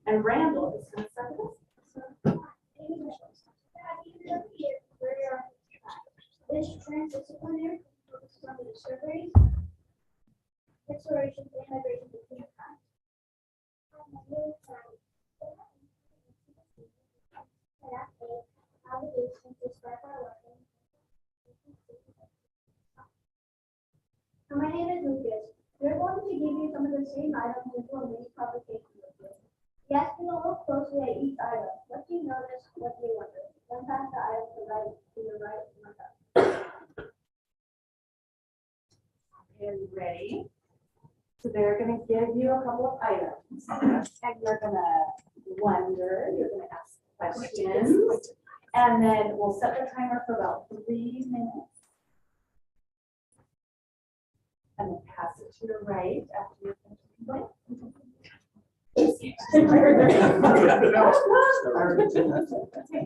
And Randall is going to start with us. This transdisciplinary focuses on the discovery, exploration, and migration between times. My name is Lucas. We're going to give you some of the same items into a mini publication with you. Yes, we will look closely at each item. What do you notice? What do you wonder? Then pass the item to the right, one up. Are you ready? So they're going to give you a couple of items. And you're going to wonder, you're going to ask questions. And then we'll set the timer for about 3 minutes. And then pass it to your right after you're finished.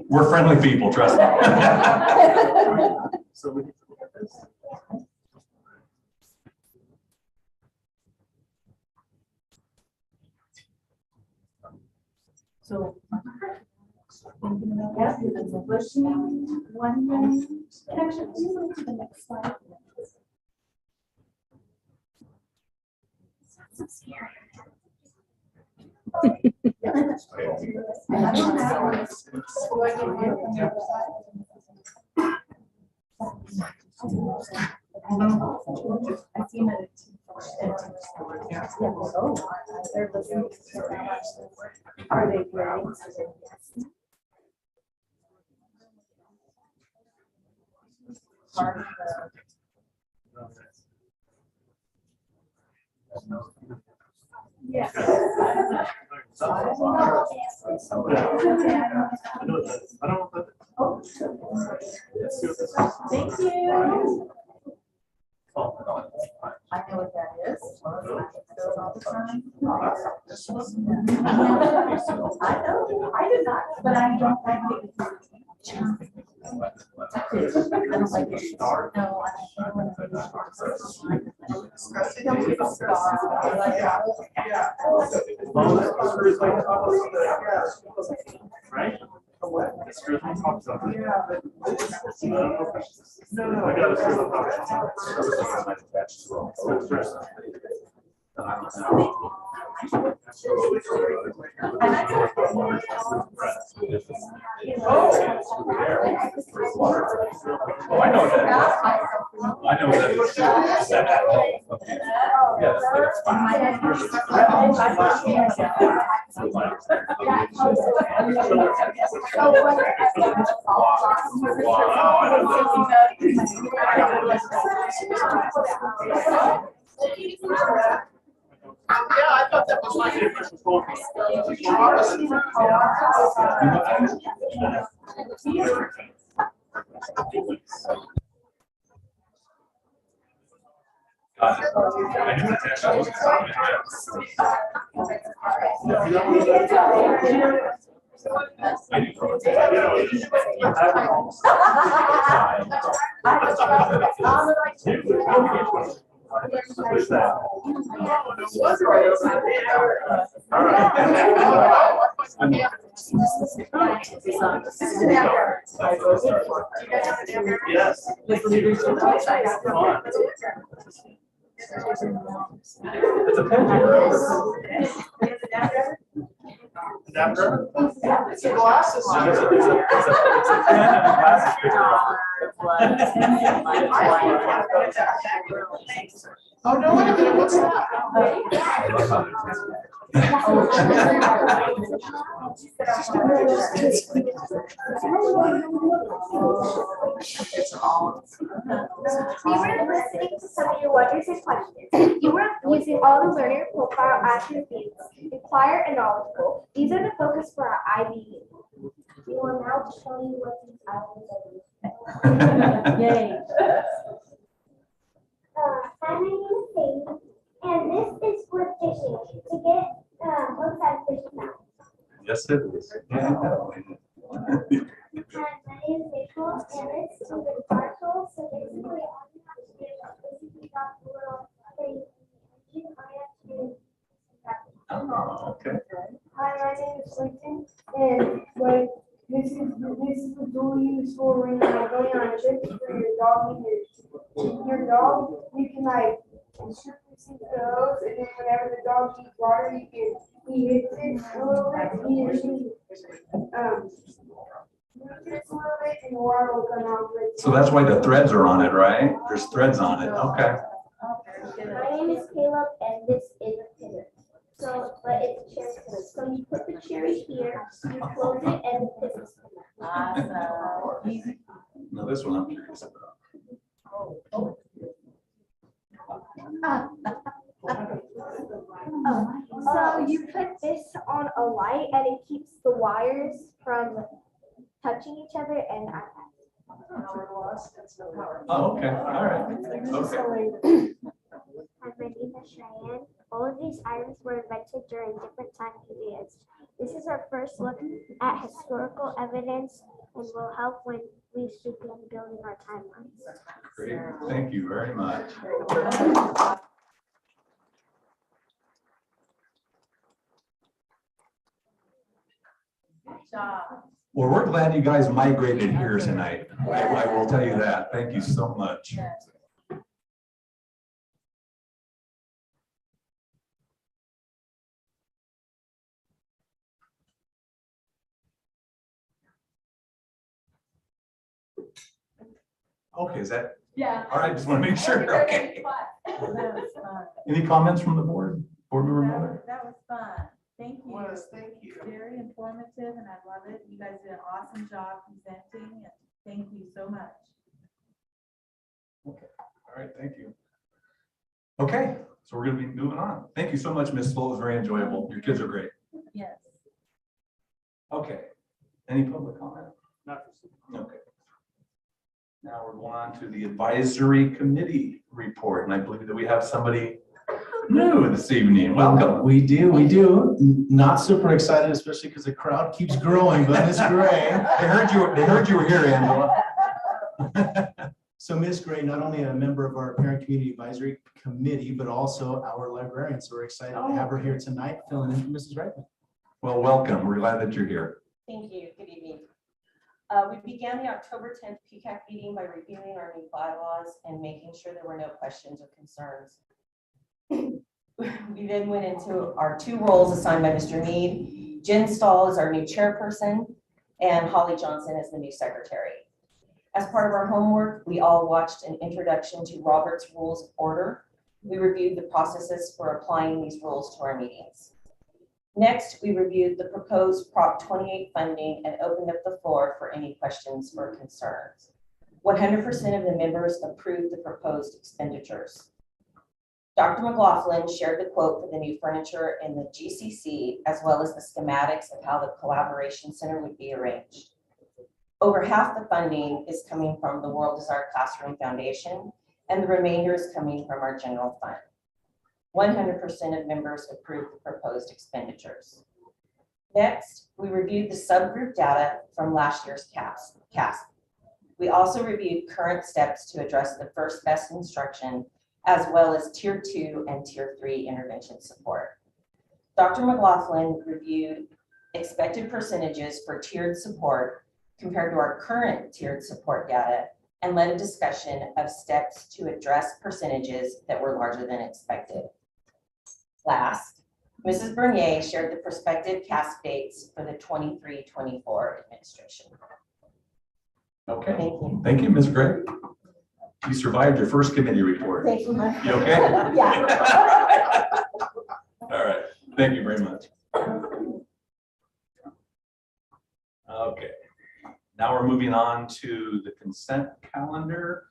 We're friendly people, trust me. So we can look at this. So, yes, it's a listening, wondering. Actually, can you move to the next slide? So scary. I don't have. Do I get one from the other side? I see another. They're listening. Are they ready? Part of the. Yes. I don't know what that is. Let's see what this is. Thank you. Oh, I know what that is. I do all the time. I know, I did not, but I don't like it. I don't like it. No, I don't get a star. I like that. Right? The screws on top of it. Yeah, but. No, I got a screw on top. Oh, I know that. I know that. Yes, that's Yeah, I thought that was my difference. I knew that. I wasn't Who's that? Yes. It's a adapter. It's a glasses. It's a pen and a glasses picture. Oh, no, wait a minute, what's that? You were listening to some of your wonders and questions. You were using all the learner profile attributes, inquire and knowledgeable. These are the focus for our IBU. We will now show you what these items are. Yay. Hi, my name is Sadie, and this is for fishing to get both sides fishing out. Yes, it is. Hi, my name is Rachel, and this is the parcel. So basically, all you have to do is basically got a little thing. You have to. Oh, okay. Hi, my name is Clinton, and like this is the tool you use for when you're like going on trips for your dog and your dog. You can like instruct it to those, and then whenever the dog needs water, he hits it a little bit. He hits it a little bit, and the water will come out. So that's why the threads are on it, right? There's threads on it. Okay. My name is Caleb, and this is a pinner. So, but it's a cherry pinner. So you put the cherry here, you close it, and the pinner is Awesome. Now this one I'm curious about. So you put this on a light, and it keeps the wires from touching each other, and Oh, okay. All right. Okay. My name is Cheyenne. All of these items were invented during different time periods. This is our first look at historical evidence and will help when we begin building our timelines. Great. Thank you very much. Good job. Well, we're glad you guys migrated here tonight. I will tell you that. Thank you so much. Okay, is that, Yeah. all right, just want to make sure. Okay. That was fun. Any comments from the board? Board member Miller? That was fun. Thank you. Thank you. Very informative, and I love it. You guys did an awesome job presenting, and thank you so much. Okay, all right, thank you. Okay, so we're gonna be moving on. Thank you so much, Ms. Full. It was very enjoyable. Your kids are great. Yes. Okay, any public comment? Okay. Now we're going on to the advisory committee report, and I believe that we have somebody new this evening. Welcome. We do. Not super excited, especially because the crowd keeps growing, but Miss Gray. They heard you were here, Angela. So Miss Gray, not only a member of our Parent Community Advisory Committee, but also our librarian. So we're excited to have her here tonight, filling in for Mrs. Reitman. Well, welcome. We're glad that you're here. Thank you. Good evening. We began the October 10th PCAC meeting by reviewing our new bylaws and making sure there were no questions or concerns. We then went into our two roles assigned by Mr. Mead. Jen Stahl is our new chairperson and Holly Johnson is the new secretary. As part of our homework, we all watched an introduction to Robert's Rules of Order. We reviewed the processes for applying these rules to our meetings. Next, we reviewed the proposed Prop 28 funding and opened up the floor for any questions or concerns. 100% of the members approved the proposed expenditures. Dr. McLaughlin shared the quote for the new furniture in the GCC, as well as the schematics of how the collaboration center would be arranged. Over half the funding is coming from the World is Our Classroom Foundation, and the remainder is coming from our general fund. 100% of members approved the proposed expenditures. Next, we reviewed the subgroup data from last year's CASP. We also reviewed current steps to address the first best instruction, as well as Tier 2 and Tier 3 intervention support. Dr. McLaughlin reviewed expected percentages for tiered support compared to our current tiered support data and led a discussion of steps to address percentages that were larger than expected. Last, Mrs. Bernier shared the prospective CASP dates for the 23-24 administration. Okay. Thank you. Thank you, Ms. Gray. You survived your first committee report. Thank you. You okay? Yeah. All right. Thank you very much. Okay. Now we're moving on to the consent calendar.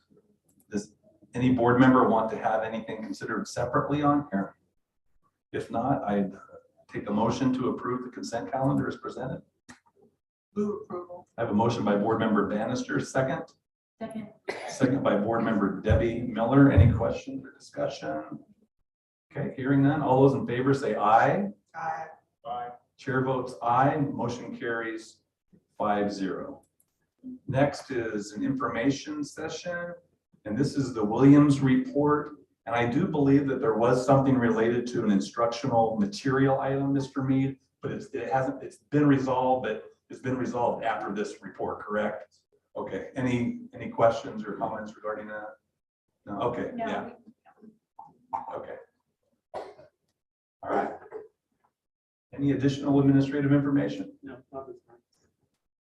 Does any board member want to have anything considered separately on here? If not, I'd take a motion to approve the consent calendar as presented. Move approval. I have a motion by board member Bannister, second. Second. Second by board member Debbie Miller. Any questions or discussion? Okay, hearing none. All those in favor say aye. Aye. Aye. Chair votes aye. Motion carries 5-0. Next is an information session, and this is the Williams report. And I do believe that there was something related to an instructional material item, Mr. Mead. but it hasn't, it's been resolved, but it's been resolved after this report, correct? Okay, any questions or comments regarding that? No, okay, No, yeah, okay. All right. Any additional administrative information? No, not this time.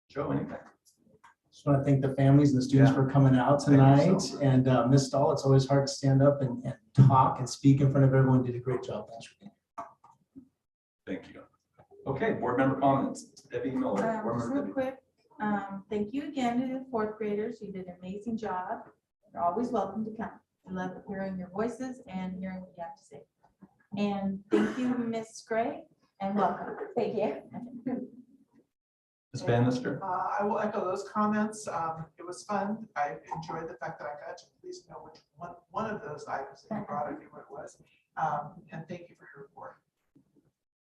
Joe, anything? Just want to thank the families and the students Yeah. for coming out Thank you tonight. so much. And Ms. Stahl, it's always hard to stand up and talk and speak in front of everyone. You did a great job. Thanks for being here. Thank you. Okay, board member comments. Debbie Miller. Board Just member real Debbie. quick, thank you again to the fourth graders. You did an amazing job. You're always welcome to come. I love hearing your voices and hearing what you have to say. And thank you, Miss Gray, and welcome. Thank you. Ms. Bannister. I will echo those comments. It was fun. I enjoyed the fact that I got to at least know which one of those items that you brought, I knew what it was. And thank you for your report.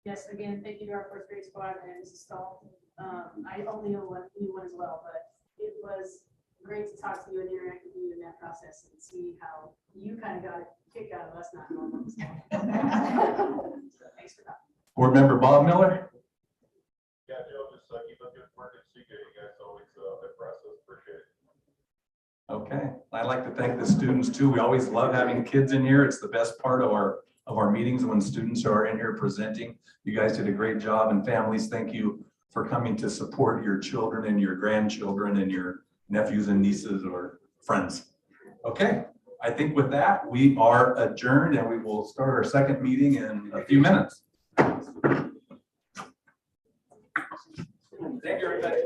Yes, again, thank you to our first grade squad and Mrs. Stahl. I only knew one as well, but it was great to talk to you and interact with you in that process and see how you kind of got a kick out of us not knowing what was going on. So thanks for that. Board member Bob Miller. Yeah, Joe, just keep up good work at CECA. You guys always impress us. Appreciate it. Okay, I'd like to thank the students too. We always love having kids in here. It's the best part of our meetings when students are in here presenting. You guys did a great job, and families, thank you for coming to support your children and your grandchildren and your nephews and nieces or friends. Okay, I think with that, we are adjourned and we will start our second meeting in a few minutes. Thank you, everybody.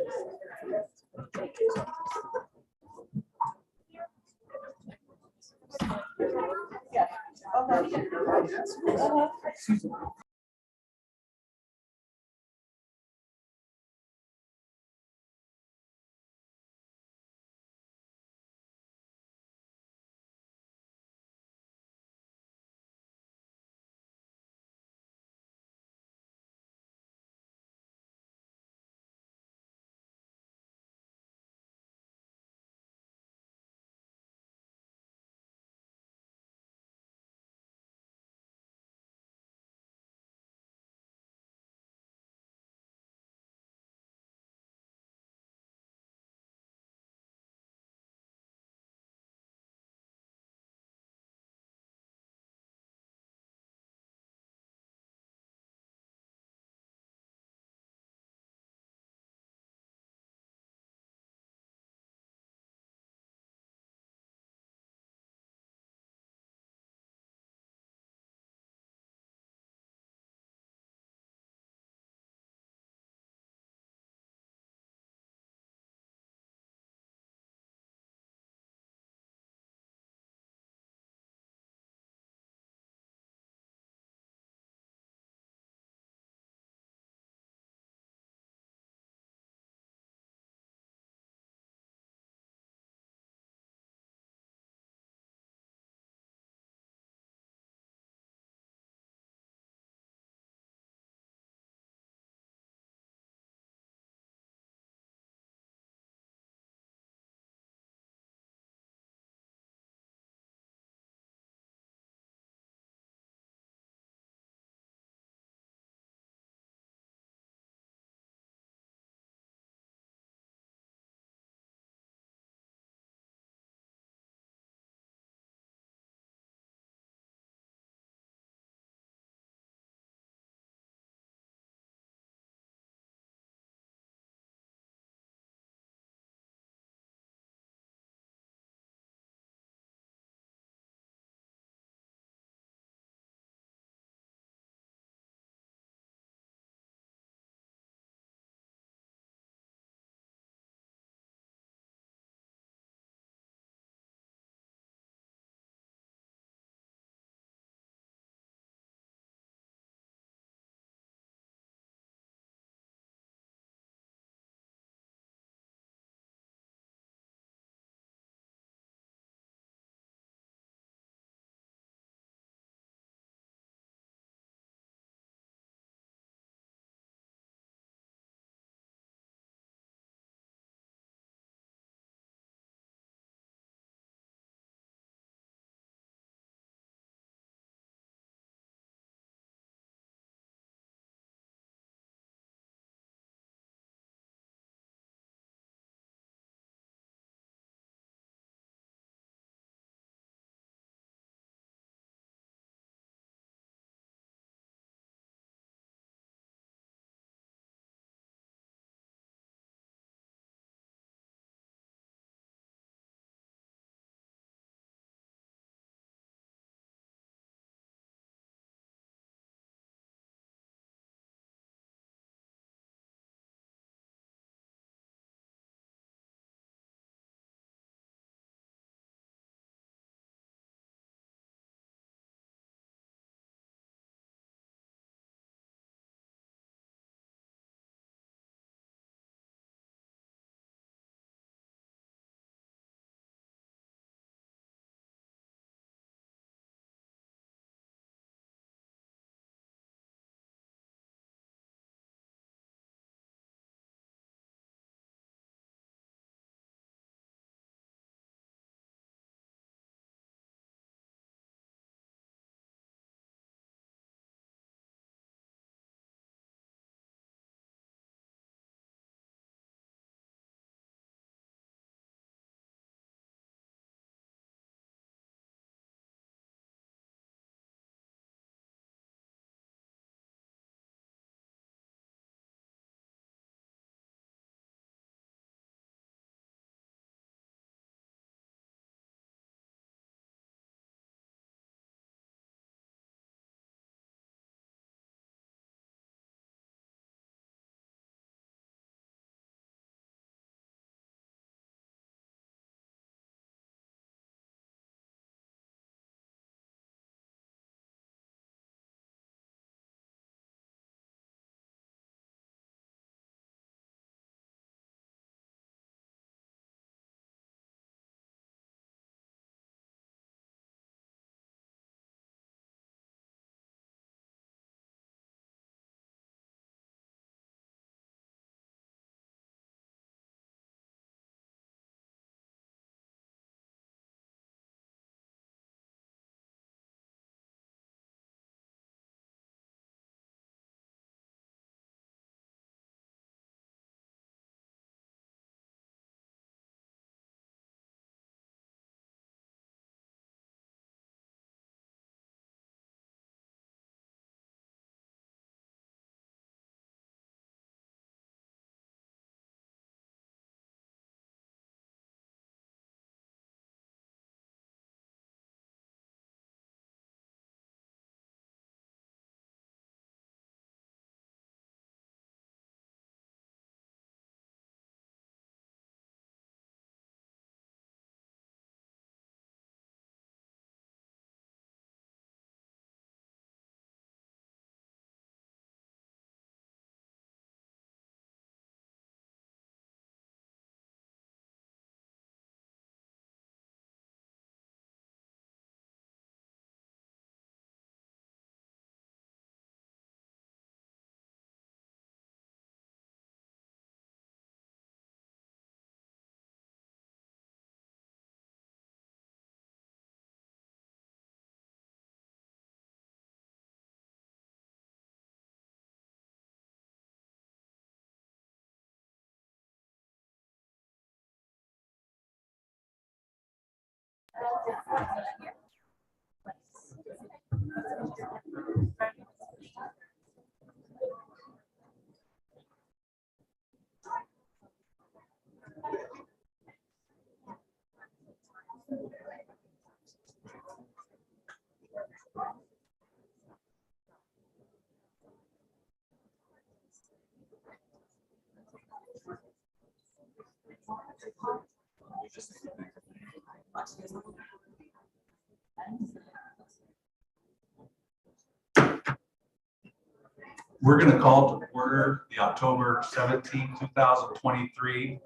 We're going to call to order the October 17, 2023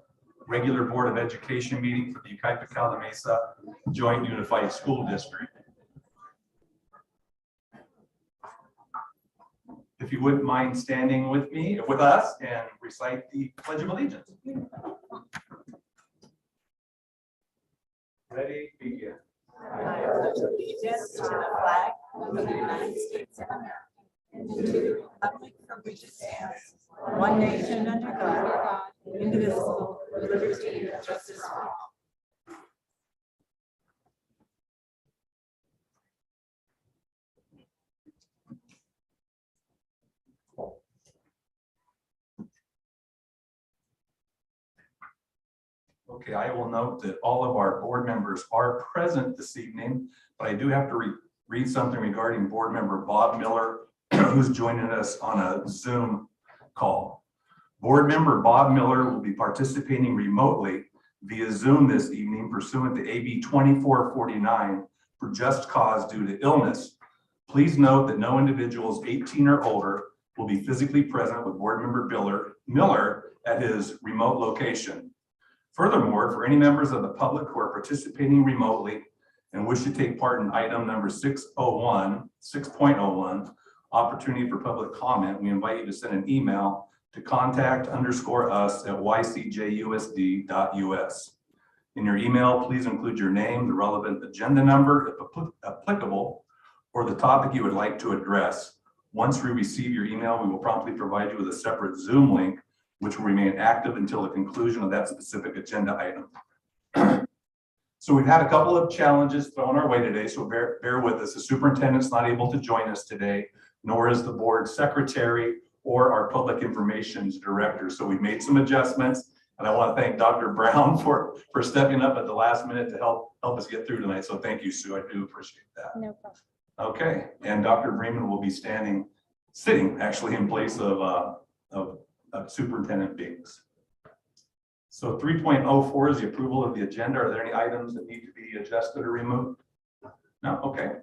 regular Board of Education meeting for the Yucaipa Mesa Joint Unified School District. If you wouldn't mind standing with me, with us, and recite the Pledge of Allegiance. Ready, begin. I pledge allegiance to the flag of the United States of America and to the republic for which it stands, one nation under God, indivisible, with liberty and justice for all. Okay, I will note that all of our board members are present this evening, but I do have to read something regarding board member Bob Miller, who's joining us on a Zoom call. Board member Bob Miller will be participating remotely via Zoom this evening pursuant to AB 2449 for just cause due to illness. Please note that no individuals 18 or older will be physically present with board member Miller at his remote location. Furthermore, for any members of the public who are participating remotely and wish to take part in item number 6.01, opportunity for public comment, we invite you to send an email to contact_us@ycjusd.us. In your email, please include your name, the relevant agenda number, if applicable, or the topic you would like to address. Once we receive your email, we will promptly provide you with a separate Zoom link, which will remain active until the conclusion of that specific agenda item. So we've had a couple of challenges thrown our way today, so bear with us. The superintendent's not able to join us today, nor is the board secretary or our public information director. So we've made some adjustments, and I want to thank Dr. Brown for stepping up at the last minute to help us get through tonight. So thank you, Sue. I do appreciate that. No problem. Okay, and Dr. Bremen will be sitting actually in place of Superintendent Biggs. So 3.04 is the approval of the agenda. Are there any items that need to be adjusted or removed? No, okay.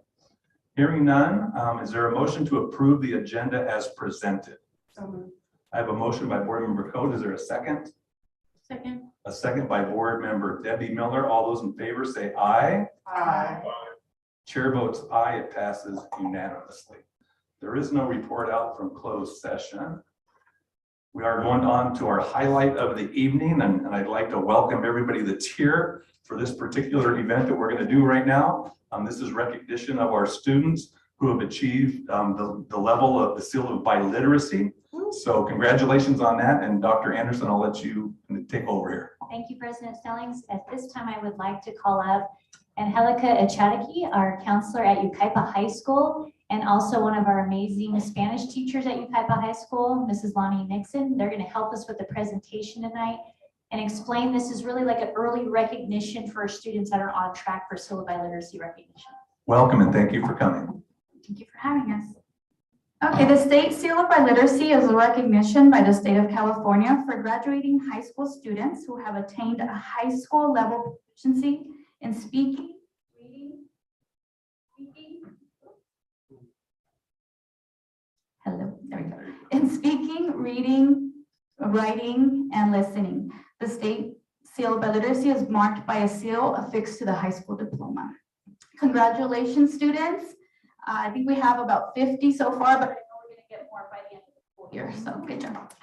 Hearing none, is there a motion to approve the agenda as presented? I have a motion by board member Code. Is there a second? Second. A second by board member Debbie Miller. All those in favor say aye. Aye. Chair votes aye. It passes unanimously. There is no report out from closed session. We are going on to our highlight of the evening, and I'd like to welcome everybody that's here for this particular event that we're going to do right now. This is recognition of our students who have achieved the level of the seal of biliteracy. So congratulations on that. And Dr. Anderson, I'll let you take over here. Thank you, President Stellings. At this time, I would like to call up Angelica Echadiki, our counselor at Yucaipa High School, and also one of our amazing Spanish teachers at Yucaipa High School, Mrs. Lonnie Nixon. They're going to help us with the presentation tonight and explain this is really like an early recognition for our students that are on track for seal of biliteracy recognition. Welcome and thank you for coming. Thank you for having us. Okay, the State Seal of Biliteracy is a recognition by the state of California for graduating high school students who have attained a high school level proficiency in speaking, reading, in speaking, reading, writing, and listening. The State Seal of Biliteracy is marked by a seal affixed to the high school diploma. Congratulations, students. I think we have about 50 so far, but I know we're going to get more by the end of the school year, so good job.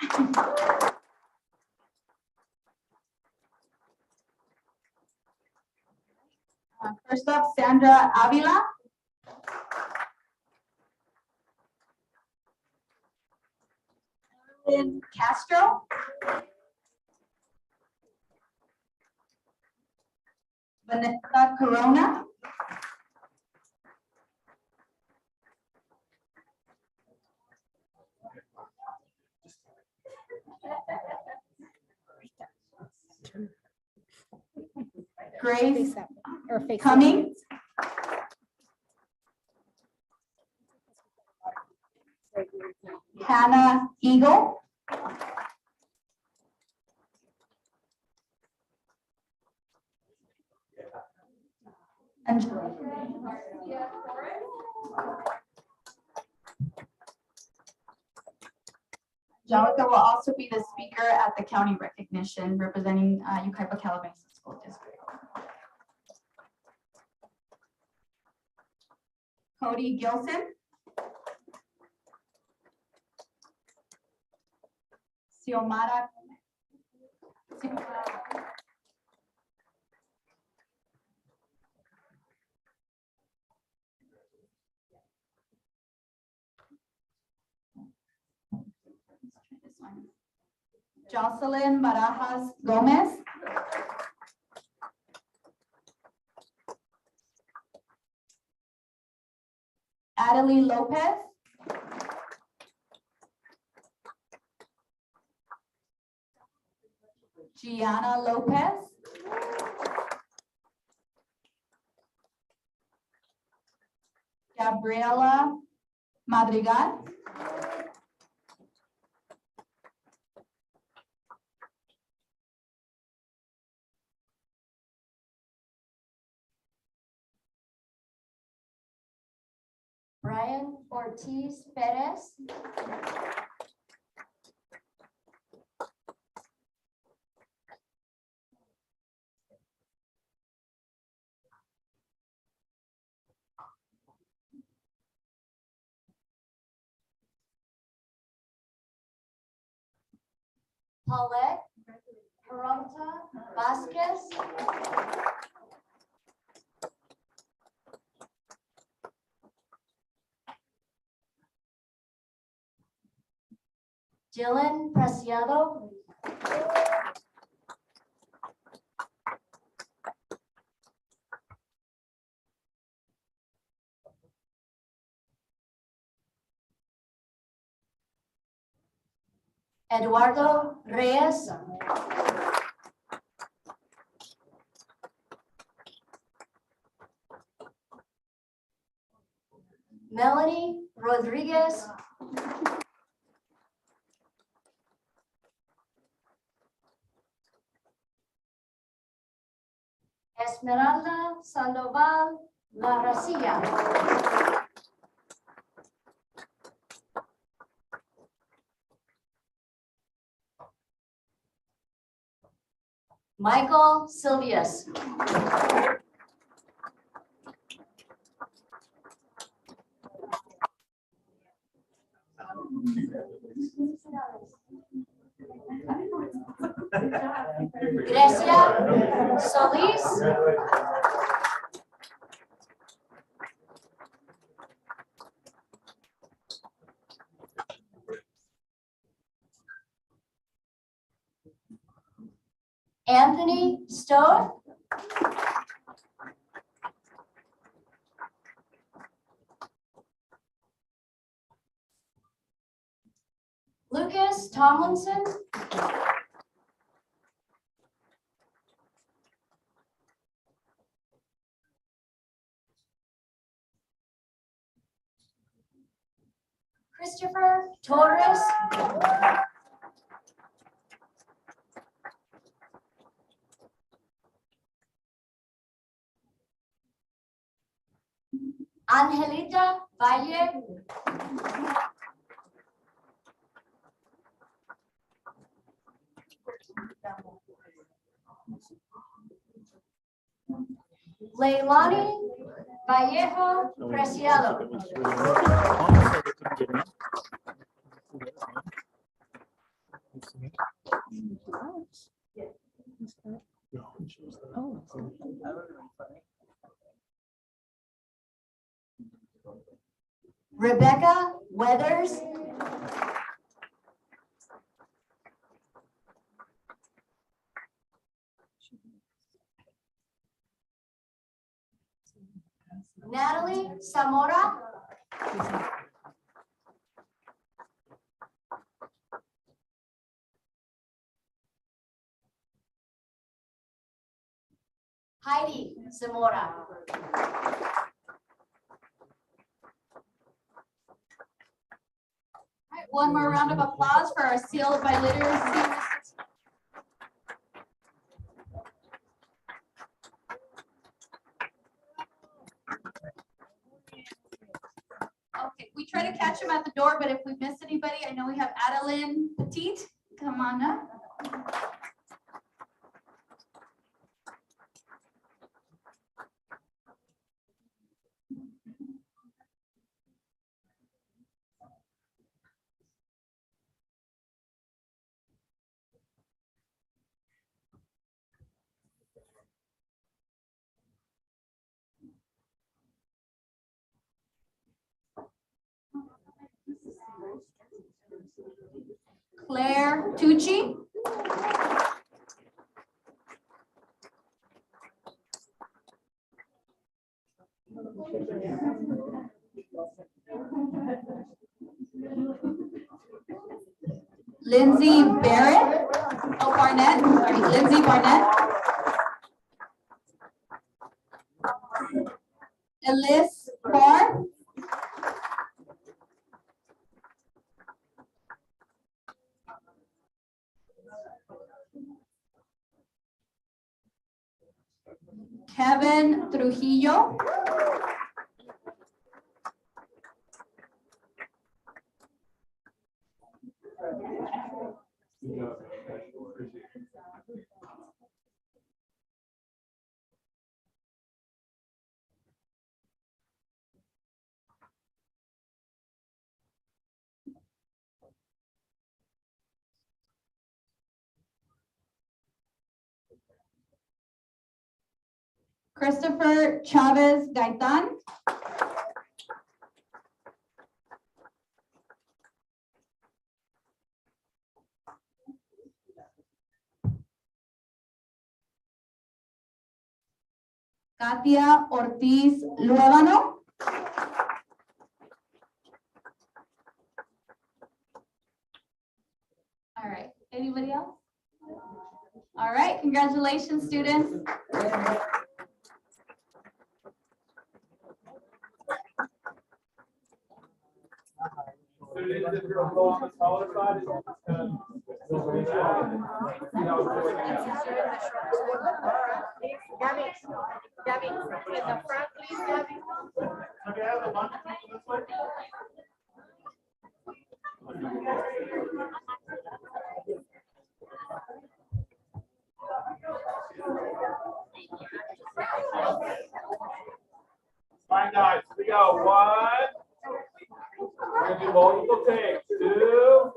First up, Sandra Avila. Erin Castro. Vanessa Corona. Grace Or face. Cummings. Hannah Eagle. Angelica will also be the speaker at the county recognition representing Yucaipa Calabasas School District. Cody Gilson. Xiomara. Jocelyn Barajas Gomez. Adelie Lopez. Gianna Lopez. Gabriela Madrigal. Brian Ortiz Perez. Paulette Peralta Vasquez. Dylan Preciado. Eduardo Reyes. Melanie Rodriguez. Esmeralda Sandoval La Racilla. Michael Silvius. Grecia Solis. Anthony Stowe. Lucas Tomlinson. Christopher Torres. Angelita Valle. Leilani Vallejo Preciado. Rebecca Weathers. Natalie Zamora. Heidi Zamora. All right, one more round of applause for our Sealed by Literacy. Okay, we try to catch them at the door, but if we miss anybody, I know we have Adeline Petit. Come on up. Claire Tucci. Lindsay Barrett. Oh, Barnett. Sorry, Lindsay Barnett. Elise Barr. Kevin Trujillo. Christopher Chavez Gaitan. Katia Ortiz Luevano. All right, anybody else? All right, congratulations, students. Students, if you're a little on the taller side, it's Gabby, in the front, please, Gabby. Okay, I have a bunch of people this way. All right, guys, we go. One. We're gonna do multiple takes. 2,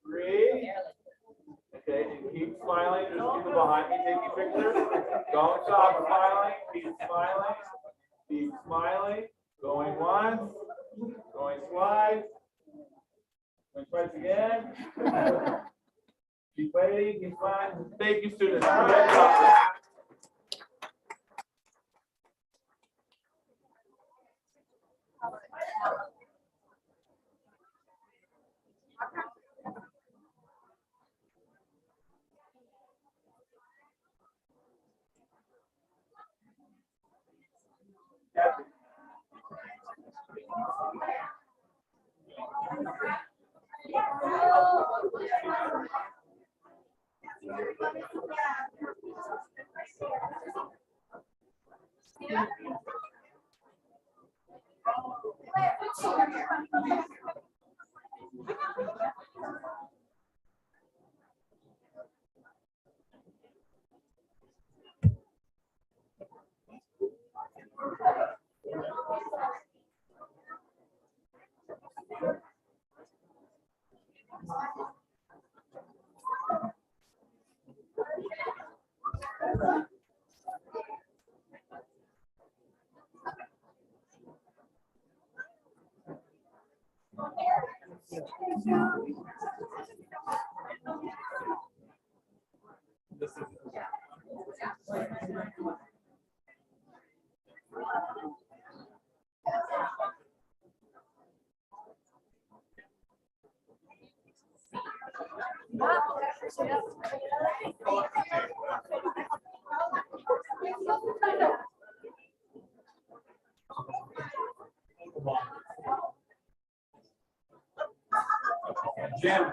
3. Okay, and keep smiling. There's people behind me taking pictures. Don't stop smiling. Keep smiling. Keep smiling. Going once. Going twice. Going twice again. Keep waiting. Keep smiling. Thank you, students. Great job. Jim.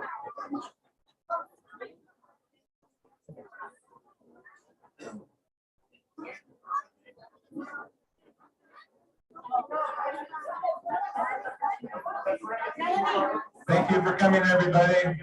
Thank you for coming, everybody.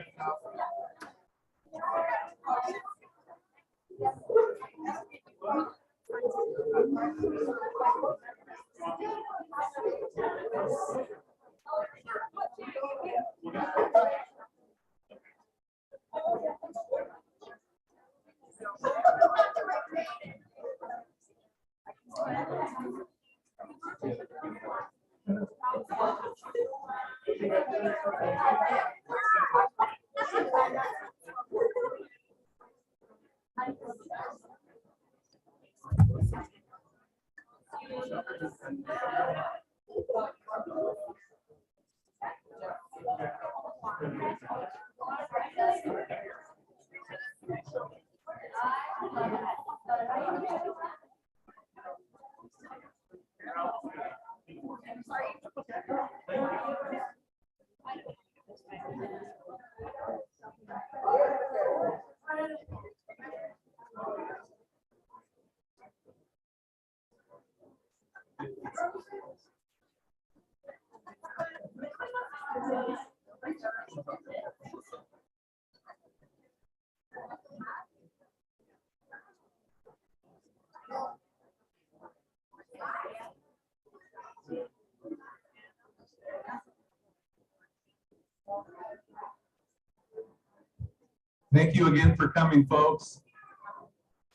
Thank you again for coming, folks.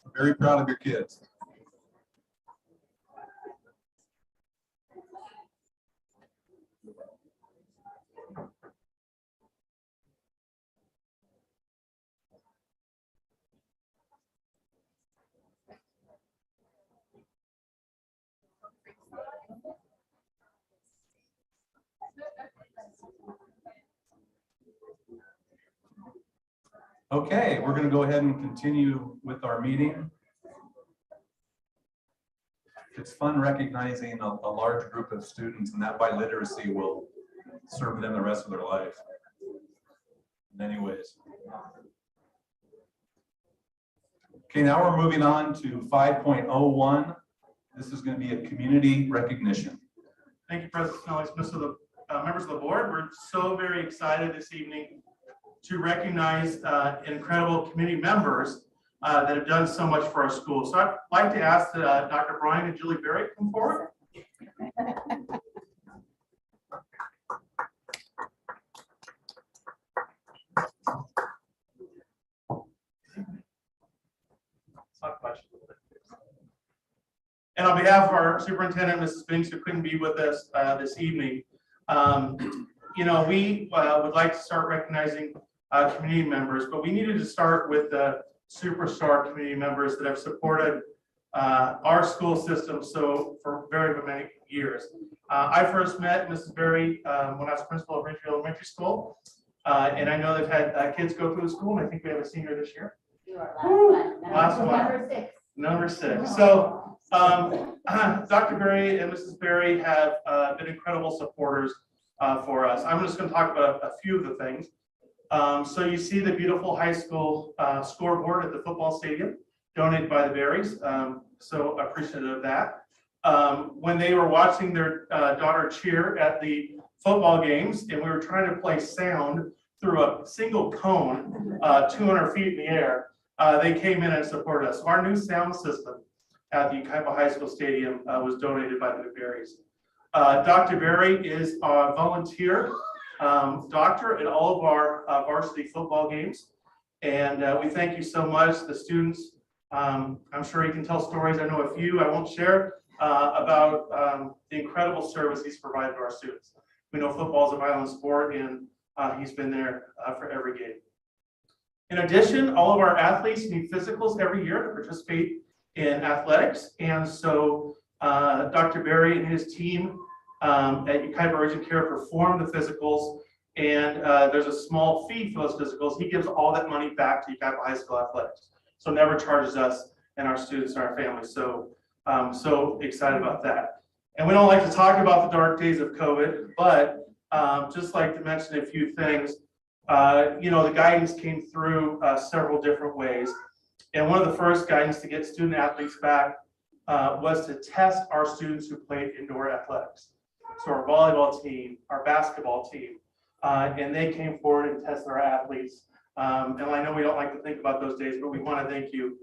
I'm very proud of your kids. Okay, we're going to go ahead and continue with our meeting. It's fun recognizing a large group of students, and that biliteracy will serve them the rest of their life in many ways. Okay, now we're moving on to 5.01. This is going to be a community recognition. Thank you, President Snow. Members of the board, we're so very excited this evening to recognize incredible community members that have done so much for our school. So I'd like to ask Dr. Brian and Julie Berry to come forward. And on behalf of our superintendent, Mrs. Binks, who couldn't be with us this evening, you know, we would like to start recognizing community members, but we needed to start with the superstar community members that have supported our school system for very many years. I first met Mrs. Berry when I was principal of Ridgeview Elementary School, and I know they've had kids go through the school, and I think we have a senior this year. You are last one. Number 6. Number 6. So Dr. Berry and Mrs. Berry have been incredible supporters for us. I'm just going to talk about a few of the things. So you see the beautiful high school scoreboard at the football stadium, donated by the Berries. So appreciative of that. When they were watching their daughter cheer at the football games, and we were trying to play sound through a single cone 200 feet in the air, they came in and supported us. So our new sound system at the Yucaipa High School Stadium was donated by the Berries. Dr. Berry is a volunteer doctor at all of our varsity football games. And we thank you so much. The students, I'm sure you can tell stories. I know a few I won't share about the incredible service he's provided to our students. We know football is a violent sport, and he's been there for every game. In addition, all of our athletes need physicals every year to participate in athletics. And so Dr. Berry and his team at Yucaipa Urgent Care perform the physicals, and there's a small fee for those physicals. He gives all that money back to Yucaipa High School Athletics, so never charges us and our students and our families. So so excited about that. And we don't like to talk about the dark days of COVID, but just like to mention a few things. The guidance came through several different ways. And one of the first guidance to get student athletes back was to test our students who played indoor athletics. So our volleyball team, our basketball team, and they came forward and tested our athletes. And I know we don't like to think about those days, but we want to thank you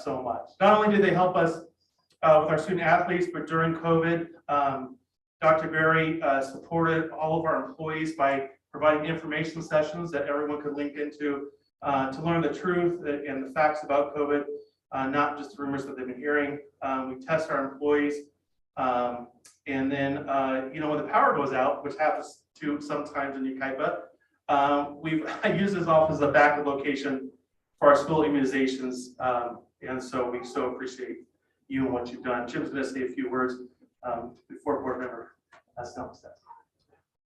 so much. Not only did they help us with our student athletes, but during COVID, Dr. Berry supported all of our employees by providing information sessions that everyone could link into to learn the truth and the facts about COVID, not just the rumors that they've been hearing. We test our employees. And then, when the power goes out, which happens to sometimes in Yucaipa, I use this office as a backup location for our school immunizations. And so we so appreciate you and what you've done. Jim's going to say a few words before board member Stump says.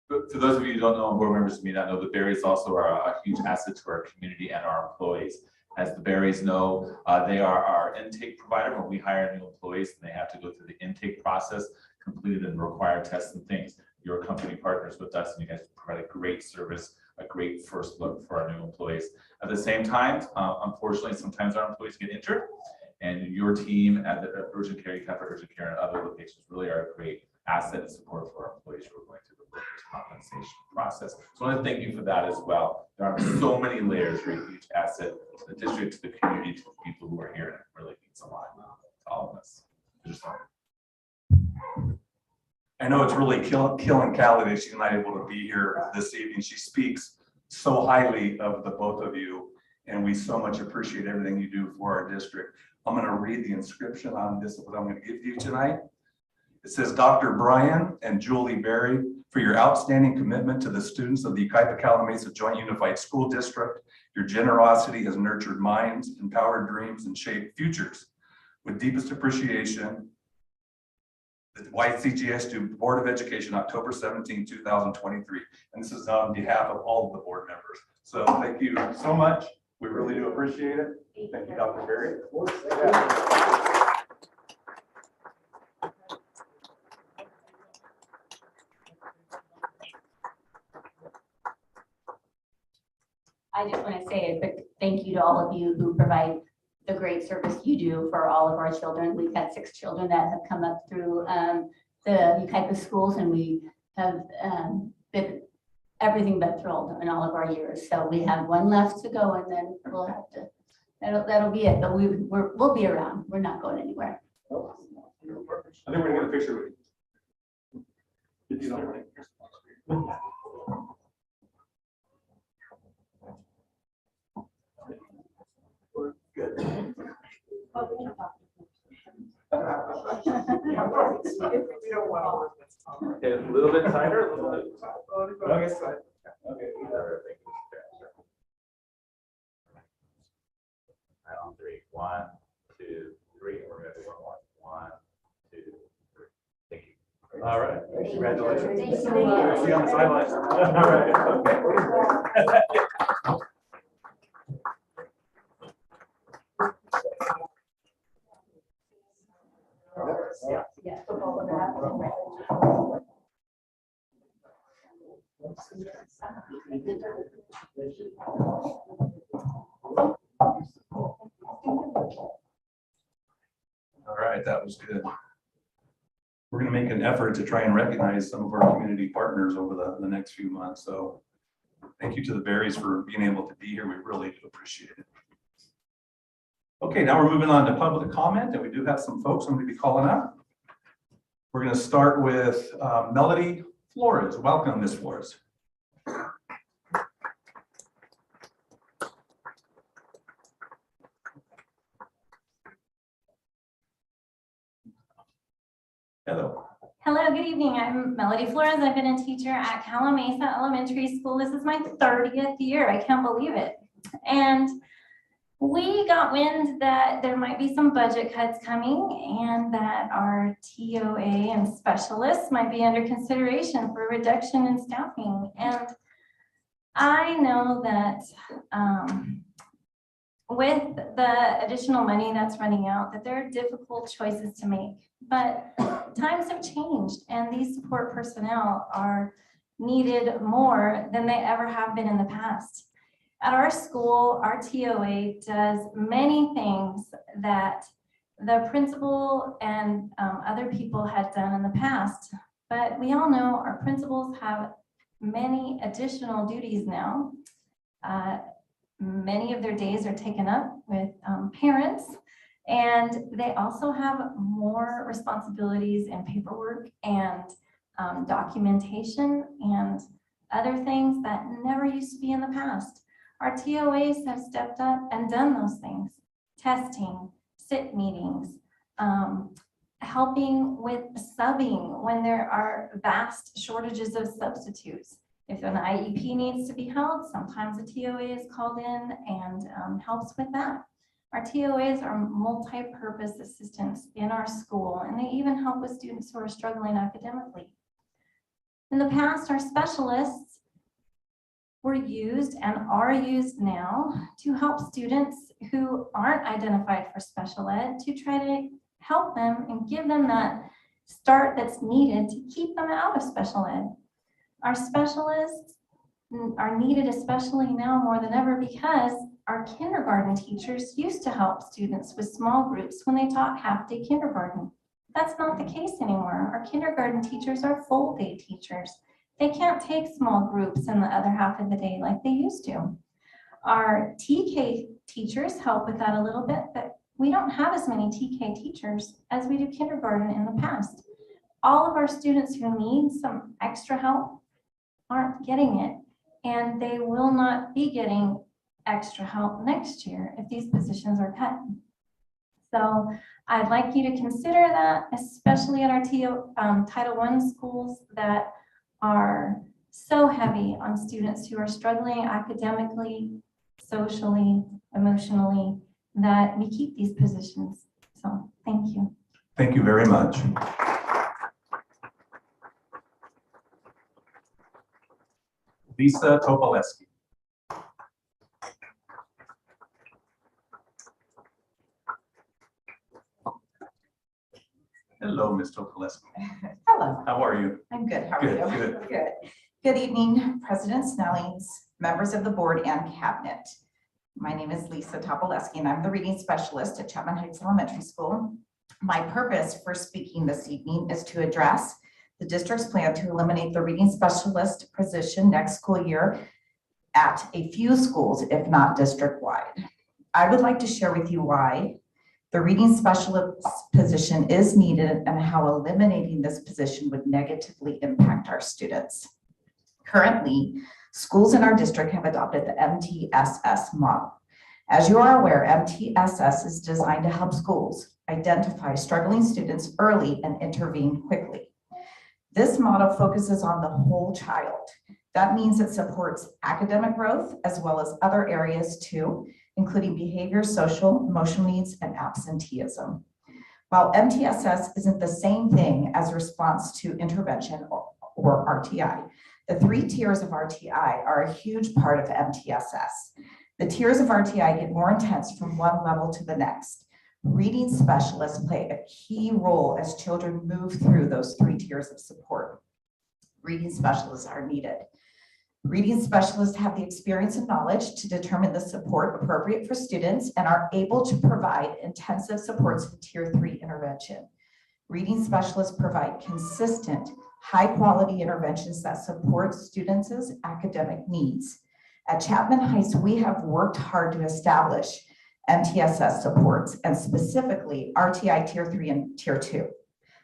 For those of you who don't know, board members may not know, the Berries also are a huge asset to our community and our employees. As the Berries know, they are our intake provider. When we hire new employees, and they have to go through the intake process, completed and required tests and things. Your company partners with us, and you guys provide a great service, a great first look for our new employees. At the same time, unfortunately, sometimes our employees get injured, and your team at the urgent care, urgent care, and other locations really are a great asset and support for our employees who are going through the workers' compensation process. So I want to thank you for that as well. There are so many layers. You're a huge asset to the district, to the community, to the people who are here, and it really means a lot to all of us. I know it's really killing Callie that she's not able to be here this evening. She speaks so highly of the both of you, and we so much appreciate everything you do for our district. I'm going to read the inscription on this, what I'm going to give you tonight. It says, Dr. Brian and Julie Berry, for your outstanding commitment to the students of the Yucaipa-Calamasa Joint Unified School District, your generosity has nurtured minds, empowered dreams, and shaped futures. With deepest appreciation, the YCJUSD Board of Education, October 17, 2023. And this is on behalf of all of the board members. So thank you so much. We really do appreciate it. Thank you, Dr. Berry. I just want to say a quick thank you to all of you who provide the great service you do for all of our children. We've had 6 children that have come up through the Yucaipa schools, and we have been everything but thrilled in all of our years. So we have 1 left to go, and then we'll have to, that'll be it. But we'll be around. We're not going anywhere. I think we're gonna get a picture with you. We're good. Okay, a little bit tighter, a little bit. Okay. Okay. Right on 3. 1, 2, 3. We're gonna do 1 more. 1, 2, 3. Thank you. All right. Congratulations. Thank you so much. See you on the sidelines. All right. Okay. Yeah. All right, that was good. We're going to make an effort to try and recognize some of our community partners over the next few months. So thank you to the Berries for being able to be here. We really do appreciate it. Okay, now we're moving on to public comment, and we do have some folks I'm going to be calling out. We're going to start with Melody Flores. Welcome, Ms. Flores. Hello. Hello, good evening. I'm Melody Flores. I've been a teacher at Calamasa Elementary School. This is my 30th year. I can't believe it. And we got wind that there might be some budget cuts coming and that our TOA and specialists might be under consideration for reduction in staffing. And I know that with the additional money that's running out, that there are difficult choices to make. But times have changed, and these support personnel are needed more than they ever have been in the past. At our school, our TOA does many things that the principal and other people had done in the past. But we all know our principals have many additional duties now. Many of their days are taken up with parents, and they also have more responsibilities in paperwork and documentation and other things that never used to be in the past. Our TOAs have stepped up and done those things: testing, sit meetings, helping with subbing when there are vast shortages of substitutes. If an IEP needs to be held, sometimes a TOA is called in and helps with that. Our TOAs are multi-purpose assistants in our school, and they even help with students who are struggling academically. In the past, our specialists were used and are used now to help students who aren't identified for special ed, to try to help them and give them that start that's needed to keep them out of special ed. Our specialists are needed especially now more than ever because our kindergarten teachers used to help students with small groups when they taught half-day kindergarten. That's not the case anymore. Our kindergarten teachers are full-day teachers. They can't take small groups in the other half of the day like they used to. Our TK teachers help with that a little bit, but we don't have as many TK teachers as we do kindergarten in the past. All of our students who need some extra help aren't getting it, and they will not be getting extra help next year if these positions are cut. So I'd like you to consider that, especially at our Title I schools that are so heavy on students who are struggling academically, socially, emotionally, that we keep these positions. So thank you. Thank you very much. Lisa Topoleski. Hello, Ms. Topoleski. Hello, How are you? I'm good. How are Good, you? good. Good. Good evening, President Snellings, members of the board and cabinet. My name is Lisa Topoleski, and I'm the reading specialist at Chapman Heights Elementary School. My purpose for speaking this evening is to address the district's plan to eliminate the reading specialist position next school year at a few schools, if not district-wide. I would like to share with you why the reading specialist position is needed and how eliminating this position would negatively impact our students. Currently, schools in our district have adopted the MTSS model. As you are aware, MTSS is designed to help schools identify struggling students early and intervene quickly. This model focuses on the whole child. That means it supports academic growth as well as other areas too, including behavior, social, emotional needs, and absenteeism. While MTSS isn't the same thing as response to intervention or RTI, the 3 tiers of RTI are a huge part of MTSS. The tiers of RTI get more intense from one level to the next. Reading specialists play a key role as children move through those 3 tiers of support. Reading specialists are needed. Reading specialists have the experience and knowledge to determine the support appropriate for students and are able to provide intensive supports in Tier 3 intervention. Reading specialists provide consistent, high-quality interventions that support students' academic needs. At Chapman Heights, we have worked hard to establish MTSS supports and specifically RTI Tier 3 and Tier 2.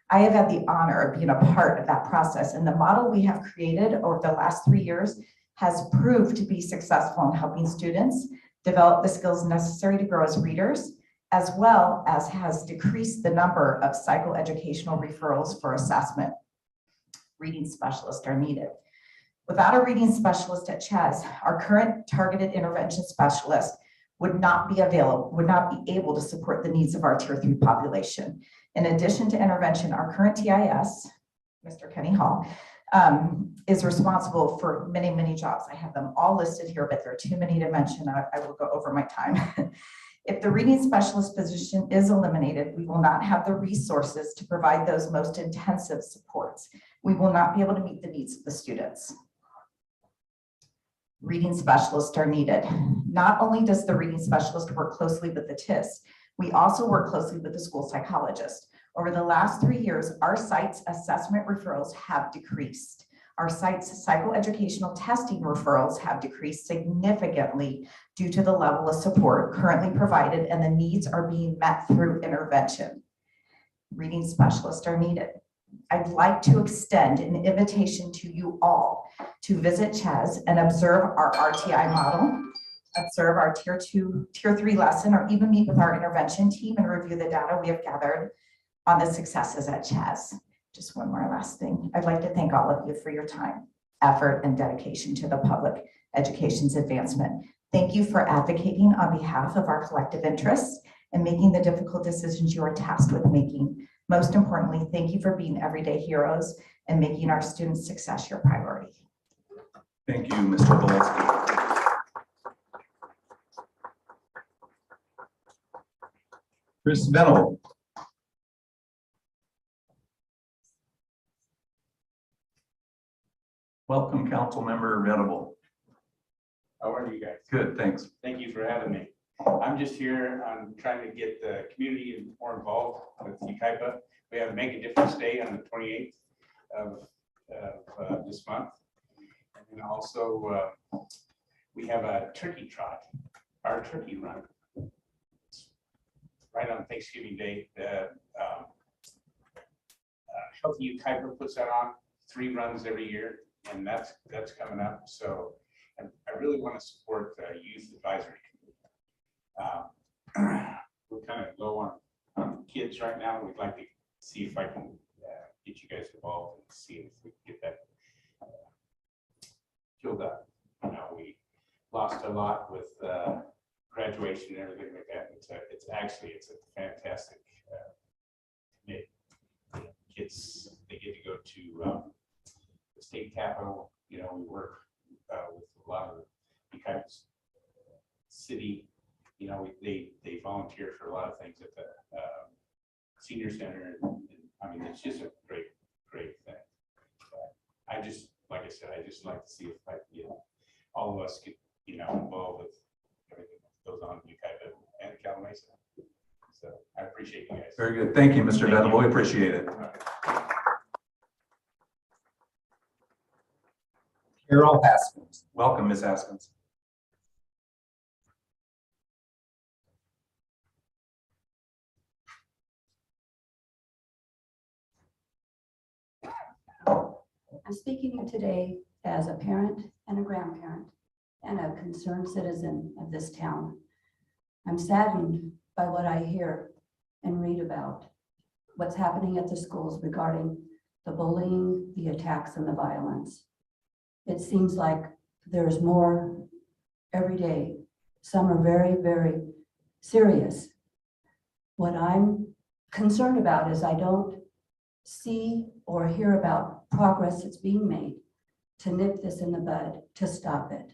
I have had the honor of being a part of that process, and the model we have created over the last 3 years has proved to be successful in helping students develop the skills necessary to grow as readers, as well as has decreased the number of psychoeducational referrals for assessment. Reading specialists are needed. Without a reading specialist at CHES, our current targeted intervention specialist would not be able to support the needs of our Tier 3 population. In addition to intervention, our current TIS, Mr. Kenny Hall, is responsible for many, many jobs. I have them all listed here, but there are too many to mention. I will go over my time. If the reading specialist position is eliminated, we will not have the resources to provide those most intensive supports. We will not be able to meet the needs of the students. reading specialists are needed. Not only does the reading specialist work closely with the TIS, we also work closely with the school psychologist. Over the last 3 years, our site's assessment referrals have decreased. Our site's psychoeducational testing referrals have decreased significantly due to the level of support currently provided, and the needs are being met through intervention. Reading specialists are needed. I'd like to extend an invitation to you all to visit CHES and observe our RTI model, observe our tier 2, tier 3 lesson, or even meet with our intervention team and review the data we have gathered on the successes at CHES. Just one more last thing. I'd like to thank all of you for your time, effort, and dedication to the public education's advancement. Thank you for advocating on behalf of our collective interests and making the difficult decisions you are tasked with making. Most importantly, thank you for being everyday heroes and making our students' success your priority. Thank you, Mr. Valesky. Chris Venable. Welcome, Councilmember Venable. How are you guys? Good, thanks. Thank you for having me. I'm just here, I'm trying to get the community more involved with YCJUSD. We have a Make a Difference Day on the 28th of this month. And then also we have a turkey trot, our turkey run. Right on Thanksgiving Day. The Healthy YCJUSD puts that on 3 runs every year, and that's coming up. So I really want to support the youth advisory committee. We're kind of low on kids right now. We'd like to see if I can get you guys involved and see if we can get that filled up. You know, we lost a lot with graduation and everything like that. It's a fantastic committee. Kids, they get to go to the state capitol. You know, we work with a lot of the kind of city. You know, they volunteer for a lot of things at the senior center. And I mean, it's just a great thing. I just, like I said, I just like to see if I can get all of us get, you know, involved with everything that goes on in YCJUSD and Calamasa. So I appreciate you guys. Very good. Thank you, Mr. Venable. We appreciate it. Carol Haskins. Welcome, Ms. Haskins. I'm speaking to you today as a parent and a grandparent and a concerned citizen of this town. I'm saddened by what I hear and read about what's happening at the schools regarding the bullying, the attacks, and the violence. It seems like there's more every day. Some are very, very serious. What I'm concerned about is I don't see or hear about progress that's being made to nip this in the bud, to stop it.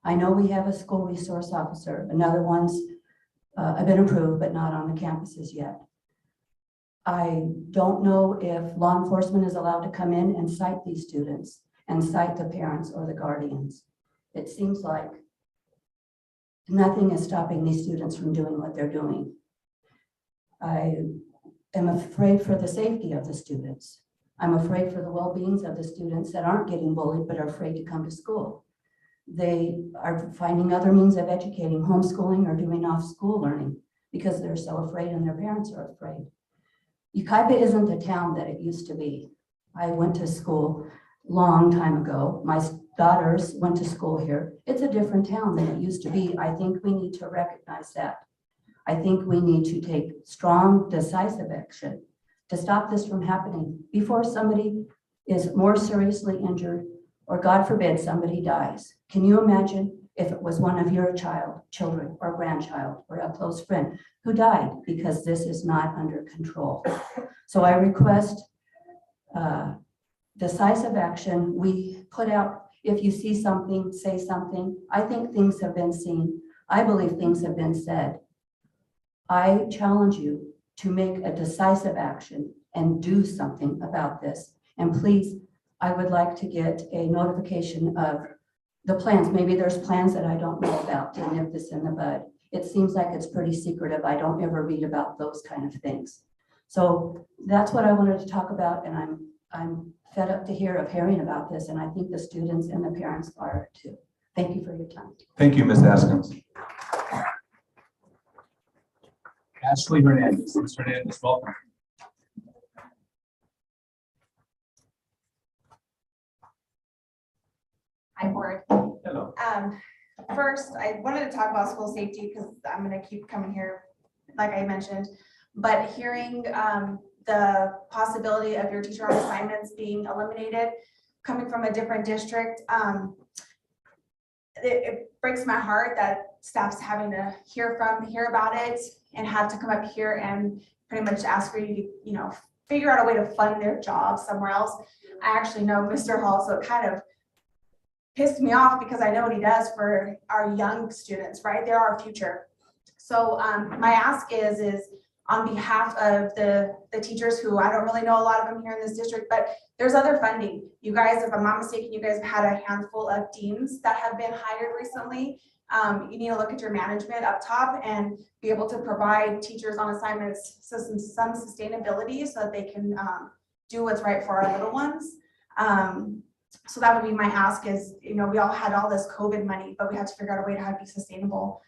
I know we have a school resource officer. Another one's have been approved, but not on the campuses yet. I don't know if law enforcement is allowed to come in and cite these students and cite the parents or the guardians. It seems like nothing is stopping these students from doing what they're doing. I am afraid for the safety of the students. I'm afraid for the well-beings of the students that aren't getting bullied but are afraid to come to school. They are finding other means of educating, homeschooling or doing off-school learning because they're so afraid and their parents are afraid. YCJUSD isn't the town that it used to be. I went to school a long time ago. My daughters went to school here. It's a different town than it used to be. I think we need to recognize that. I think we need to take strong, decisive action to stop this from happening before somebody is more seriously injured or, God forbid, somebody dies. Can you imagine if it was one of your children or grandchild or a close friend who died because this is not under control? So I request decisive action. We put out, if you see something, say something. I think things have been seen. I believe things have been said. I challenge you to make a decisive action and do something about this. And please, I would like to get a notification of the plans, maybe there's plans that I don't know about to nip this in the bud. It seems like it's pretty secretive. I don't ever read about those kind of things. So that's what I wanted to talk about, and I'm fed up to hearing about this, and I think the students and the parents are too. Thank you for your time. Thank you, Ms. Askins. Ashley Hernandez. Ms. Hernandez, welcome. Hi, board. Hello. First, I wanted to talk about school safety because I'm going to keep coming here, like I mentioned, but hearing the possibility of your teacher on assignments being eliminated, coming from a different district, it breaks my heart that staff's having to hear about it and have to come up here and pretty much ask for you to, you know, figure out a way to fund their job somewhere else. I actually know Mr. Hall, so it kind of pissed me off because I know what he does for our young students, right? They're our future. So my ask is on behalf of the teachers who, I don't really know a lot of them here in this district, but there's other funding. You guys, if I'm not mistaken, you guys have had a handful of deans that have been hired recently. You need to look at your management up top and be able to provide teachers on assignments some sustainability so that they can do what's right for our little ones. So that would be my ask is, you know, we all had all this COVID money, but we had to figure out a way to have it be sustainable.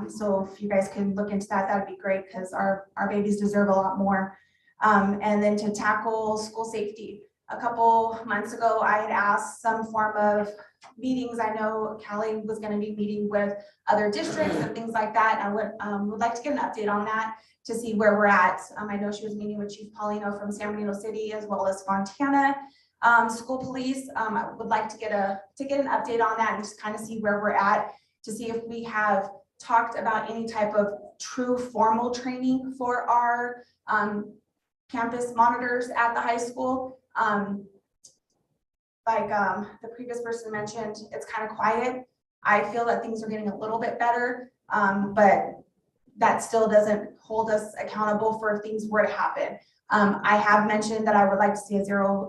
So if you guys can look into that, that'd be great because our babies deserve a lot more. And then to tackle school safety. A couple months ago, I had asked some form of meetings. I know Callie was going to be meeting with other districts and things like that. I would like to get an update on that to see where we're at. I know she was meeting with Chief Paulino from San Bernardino City as well as Fontana School Police. I would like to get an update on that and just kind of see where we're at to see if we have talked about any type of true formal training for our campus monitors at the high school. Like the previous person mentioned, it's kind of quiet. I feel that things are getting a little bit better, but that still doesn't hold us accountable for if things were to happen. I have mentioned that I would like to see a zero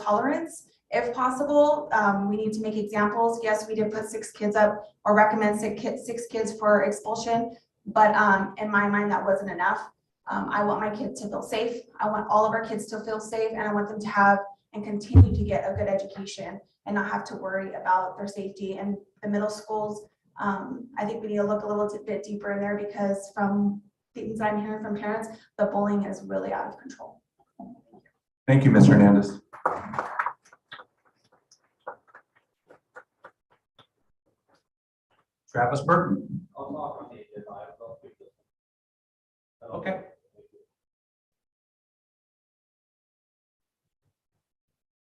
tolerance if possible. We need to make examples. Yes, we did put 6 kids up or recommend 6 kids for expulsion, but in my mind, that wasn't enough. I want my kids to feel safe. I want all of our kids to feel safe, and I want them to have and continue to get a good education and not have to worry about their safety. And the middle schools, I think we need to look a little bit deeper in there because from things I'm hearing from parents, the bullying is really out of control. Thank you, Ms. Hernandez. Travis Burton. Okay.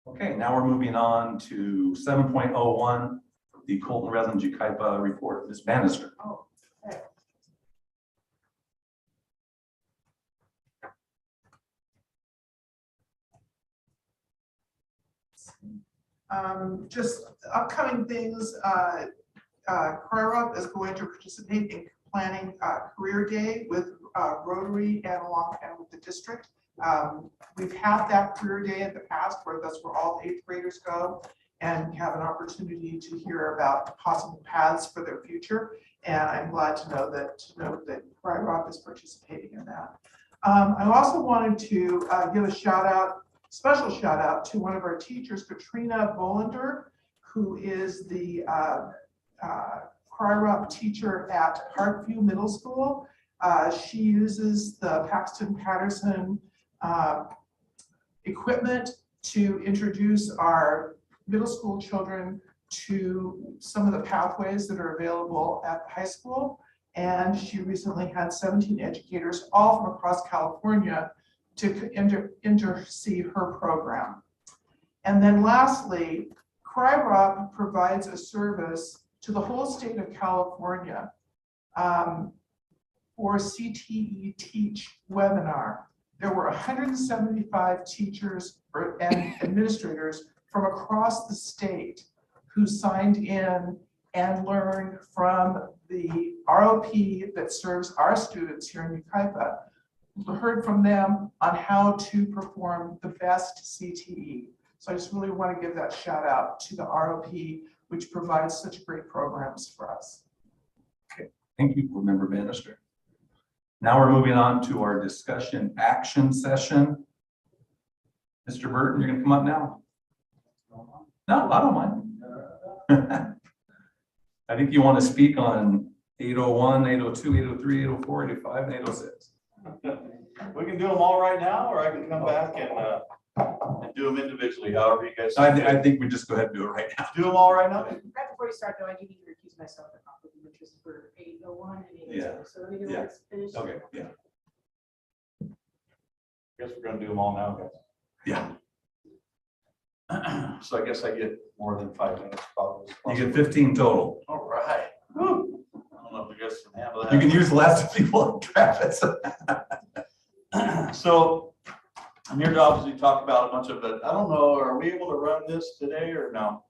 Okay, now we're moving on to 7.01, the Colton Resident Yucaipa report. Ms. Bannister. Oh, okay. Just upcoming things, CRIRUP is going to participate in planning Career Day with Rotary and with the district. We've had that Career Day in the past where that's where all 8th graders go and have an opportunity to hear about possible paths for their future. And I'm glad to know that CRIRUP is participating in that. I also wanted to give a special shout out to one of our teachers, Katrina Bolander, who is the CRIRUP teacher at Parkview Middle School. She uses the Paxton Patterson equipment to introduce our middle school children to some of the pathways that are available at the high school. And she recently had 17 educators, all from across California, to intercede her program. And then lastly, CRIRUP provides a service to the whole state of California for CTE Teach webinar. There were 175 teachers and administrators from across the state who signed in and learned from the ROP that serves our students here in Yucaipa, heard from them on how to perform the best CTE. So I just really want to give that shout out to the ROP which provides such great programs for us. Thank you, Board Member Bannister. Now we're moving on to our discussion action session. Mr. Burton, you're gonna come up now. No, I don't mind. I think you want to speak on 801, 802, 803, 804, 805, and 806. We can do them all right now, or I can come back and do them individually, however you guys. I think we just go ahead and do it right now. Do them all right now? Right before you start though, I do need to recuse myself from conflict of interest for 801 and 802. Yeah. So let me get Yeah. this finished. Okay, yeah. Guess we're gonna do them all now, guys. Yeah. So I guess I get more than 5 minutes probably. You get 15 total. All right. Woo. I don't know if you guys can handle that. You can use the last people in traffic. So I'm here to obviously talk about a bunch of it. I don't know, are we able to run this today or no?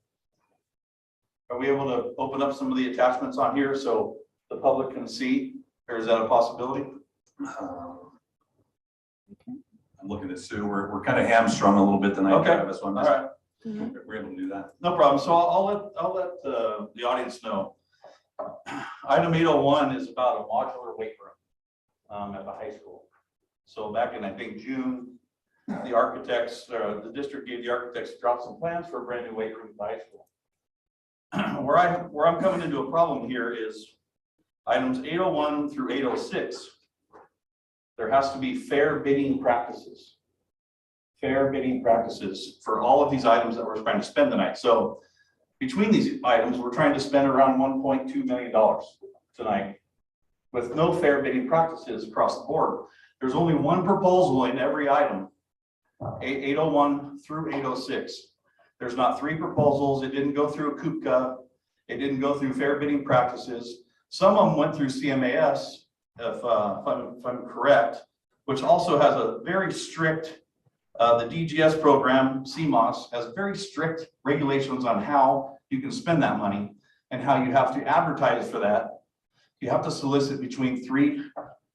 Are we able to open up some of the attachments on here so the public can see, or is that a possibility? I'm looking at Sue. We're kind of hamstrung a little bit tonight. Okay. Travis, so I'm All not right. sure if we're able to do that. No problem. So I'll let the audience know. Item 801 is about a modular weight room at the high school. So back in, I think, June, the architects, the district gave the architects dropped some plans for a brand new weight room at the high school. Where I'm coming into a problem here is items 801 through 806. There has to be fair bidding practices. Fair bidding practices for all of these items that we're trying to spend tonight. So between these items, we're trying to spend around $1.2 million tonight with no fair bidding practices across the board. There's only one proposal in every item, 801 through 806. There's not 3 proposals. It didn't go through a CUPCA. It didn't go through fair bidding practices. Some of them went through CMAS, if I'm correct, which also has a very strict, the DGS program, CMOS, has very strict regulations on how you can spend that money and how you have to advertise for that. You have to solicit between 3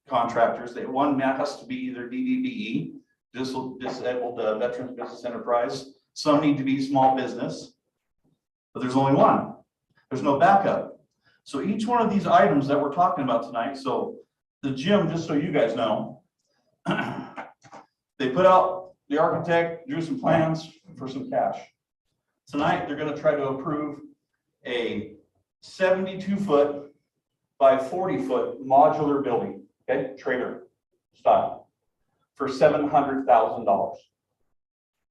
contractors. One has to be either DVBE, Disabled Veterans Business Enterprise. Some need to be small business, but there's only one. There's no backup. So each one of these items that we're talking about tonight, so the gym, just so you guys know, they put out, the architect drew some plans for some cash. Tonight, they're gonna try to approve a 72-foot by 40-foot modular building, okay, trailer style, for $700,000.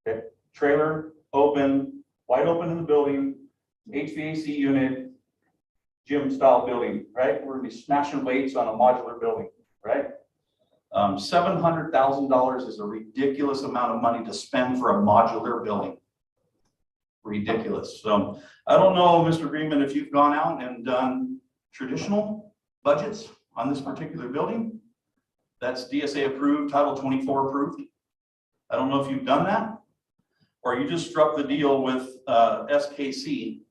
Okay, trailer, open, wide open in the building, HVAC unit, gym style building, right? We're gonna be smashing weights on a modular building, right? $700,000 is a ridiculous amount of money to spend for a modular building. Ridiculous. So I don't know, Mr. Greenman, if you've gone out and done traditional budgets on this particular building. That's DSA approved, Title 24 approved. I don't know if you've done that, or you just struck the deal with SKC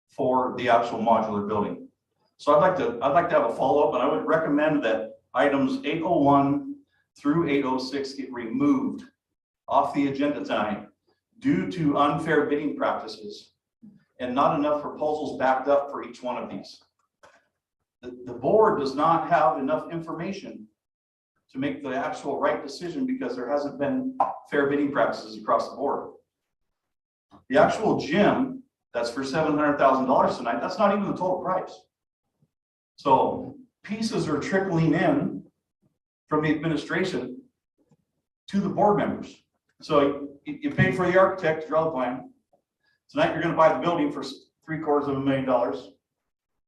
for the actual modular building. So I'd like to have a follow-up, and I would recommend that items 801 through 806 get removed off the agenda tonight due to unfair bidding practices and not enough proposals backed up for each one of these. The board does not have enough information to make the actual right decision because there hasn't been fair bidding practices across the board. The actual gym that's for $700,000 tonight, that's not even the total price. So pieces are trickling in from the administration to the board members. So you pay for the architect to draw the plan. Tonight, you're going to buy the building for $750,000.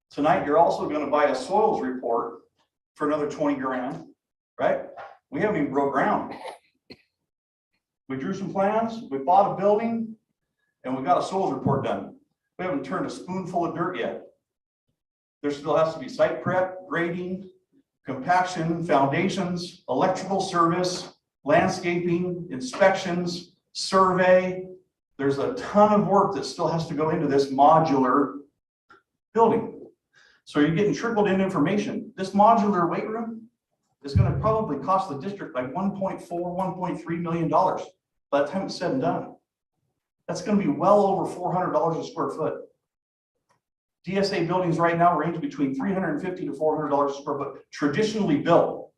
Tonight, you're also going to buy a soils report for another 20 grand, right? We haven't even broke ground. We drew some plans, we bought a building, and we got a soils report done. We haven't turned a spoonful of dirt yet. There still has to be site prep, grading, compaction, foundations, electrical service, landscaping, inspections, survey. There's a ton of work that still has to go into this modular building. So you're getting trickled in information. This modular weight room is going to probably cost the district like $1.4, $1.3 million by the time it's said and done. That's gonna be well over $400 a square foot. DSA buildings right now range between $350 to $400 a square foot, traditionally built.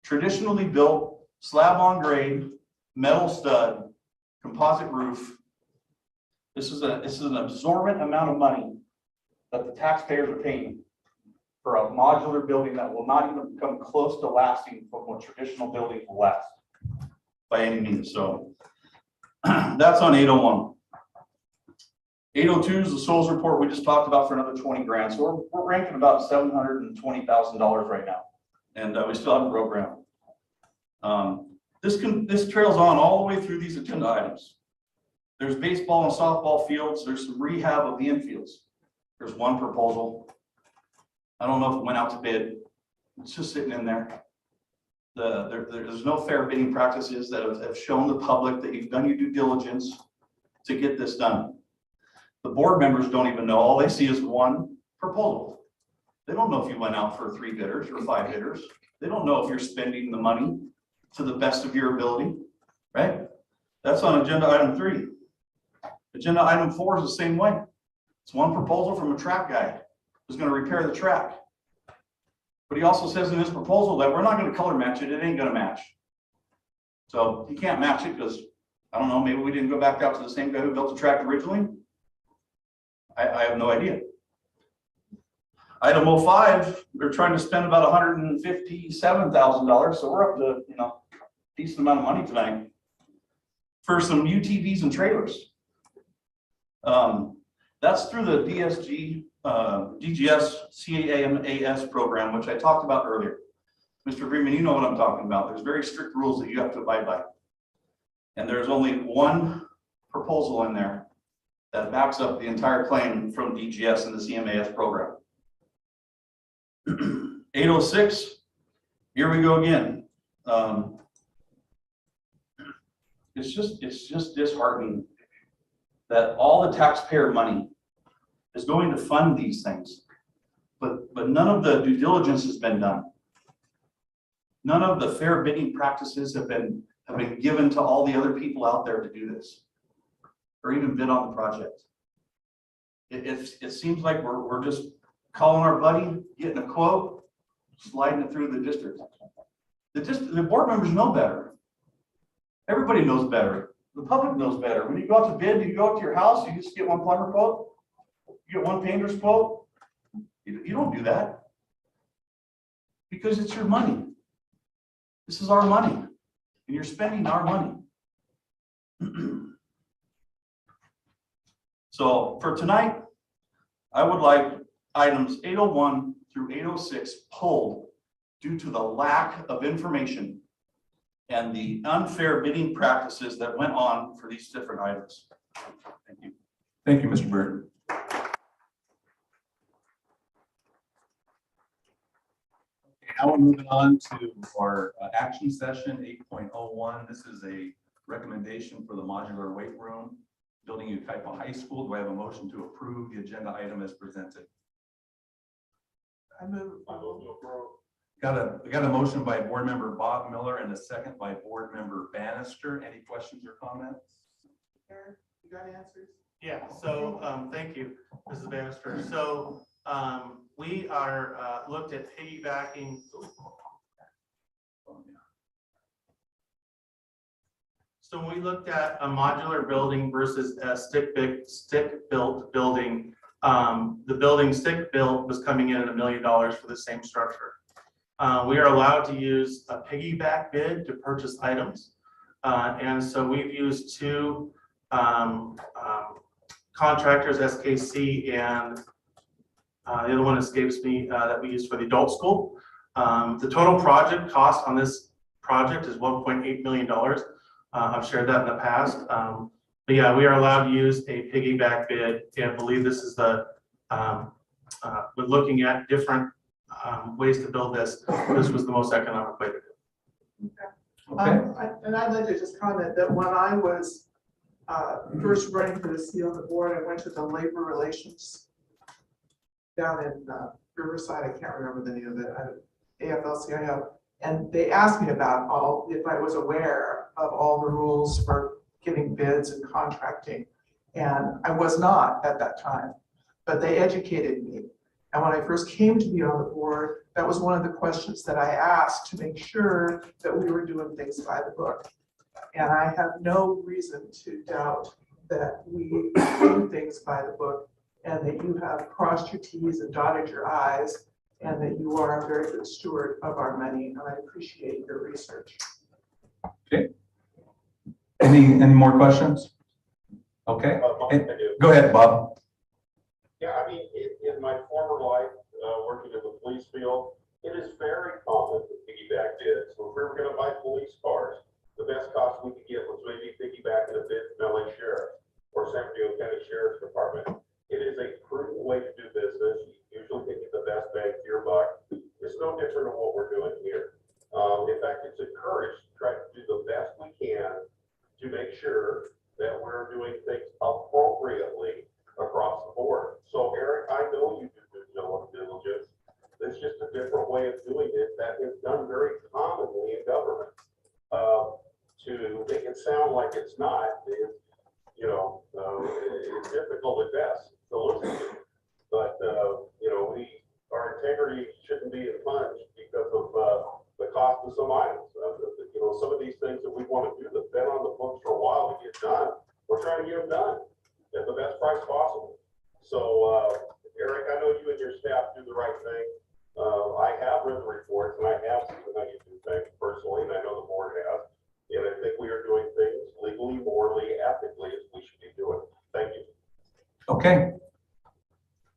Traditionally built, slab on grade, metal stud, composite roof. This is an absorbent amount of money that the taxpayers are paying for a modular building that will not even come close to lasting from what traditional buildings will last by any means. So that's on 801. 802 is the Souls report we just talked about for another 20 grand. So we're ranking about $720,000 right now. And we still haven't broke ground. This trails on all the way through these agenda items. There's baseball and softball fields. There's some rehab of the infields. There's one proposal. I don't know if it went out to bid. It's just sitting in there. There's no fair bidding practices that have shown the public that you've done your due diligence to get this done. The board members don't even know. All they see is one proposal. They don't know if you went out for 3 bidders or 5 bidders. They don't know if you're spending the money to the best of your ability, right? That's on agenda item 3. Agenda item 4 is the same way. It's one proposal from a track guy who's going to repair the track. But he also says in this proposal that we're not going to color match it. It ain't going to match. So he can't match it because, I don't know, maybe we didn't go back out to the same guy who built the track originally. I have no idea. Item 05, they're trying to spend about $157,000. So we're up to, decent amount of money tonight for some UTVs and trailers. That's through the DGS CAMAS program, which I talked about earlier. Mr. Freeman, you know what I'm talking about. There's very strict rules that you have to abide by. And there's only one proposal in there that backs up the entire claim from DGS and the CMAS program. 806, here we go again. It's just disheartening that all the taxpayer money is going to fund these things, but none of the due diligence has been done. None of the fair bidding practices have been given to all the other people out there to do this, or even bid on the project. It seems like we're just calling our buddy, getting a quote, sliding it through the district. The board members know better. Everybody knows better. The public knows better. When you go out to bid, you go out to your house, you just get one plumber quote, you get one painter's quote. You don't do that because it's your money. This is our money, and you're spending our money. So for tonight, I would like items 801 through 806 pulled due to the lack of information and the unfair bidding practices that went on for these different items. Thank you. Thank you, Mr. Bird. Now we're moving on to our action session 8.01. This is a recommendation for the modular weight room building Yucaipa High School. Do I have a motion to approve the agenda item as presented? I move. We got a motion by board member Bob Miller and a second by board member Bannister. Any questions or comments? Aaron, you got answers? Yeah, so thank you, Mrs. Bannister. So we are looked at piggybacking. So when we looked at a modular building versus a stick-built building, the building stick-built was coming in at $1 million for the same structure. We are allowed to use a piggyback bid to purchase items. And so we've used 2 contractors, SKC and the other one escapes me, that we use for the adult school. The total project cost on this project is $1.8 million. I've shared that in the past. But yeah, we are allowed to use a piggyback bid and believe this is the, we're looking at different ways to build this. This was the most economic way to do it. Okay. And I'd like to just comment that when I was first running for the seat on the board, I went to the labor relations down in Riverside. I can't remember the name of it, AFL-CIO. And they asked me about if I was aware of all the rules for giving bids and contracting. And I was not at that time, but they educated me. And when I first came to be on the board, that was one of the questions that I asked to make sure that we were doing things by the book. And I have no reason to doubt that we do things by the book and that you have crossed your T's and dotted your I's and that you are a very good steward of our money. And I appreciate your research. Okay. Any more questions? Okay. Go ahead, Bob. Yeah, I mean, in my former life, working in the police field, it is very common to piggyback bids. So if we were going to buy police cars, the best cost we could get was maybe piggybacking a bid from LA Sheriff or San Diego County Sheriff's Department. It is a prudent way to do business. You usually can get the best bang for your buck. It's no different than what we're doing here. In fact, it's encouraged to try to do the best we can to make sure that we're doing things appropriately across the board. So Eric, I know you do due diligence. It's just a different way of doing it that is done very commonly in government. To make it sound like it's not, it's difficult at best to listen to. But our integrity shouldn't be impunged because of the cost of some items. Some of these things that we want to do that's been on the books for a while to get done, we're trying to get them done at the best price possible. So, Eric, I know you and your staff do the right thing. I have read the reports and I have seen how you do things personally, and I know the board has. And I think we are doing things legally, morally, ethically as we should be doing. Thank you. Okay.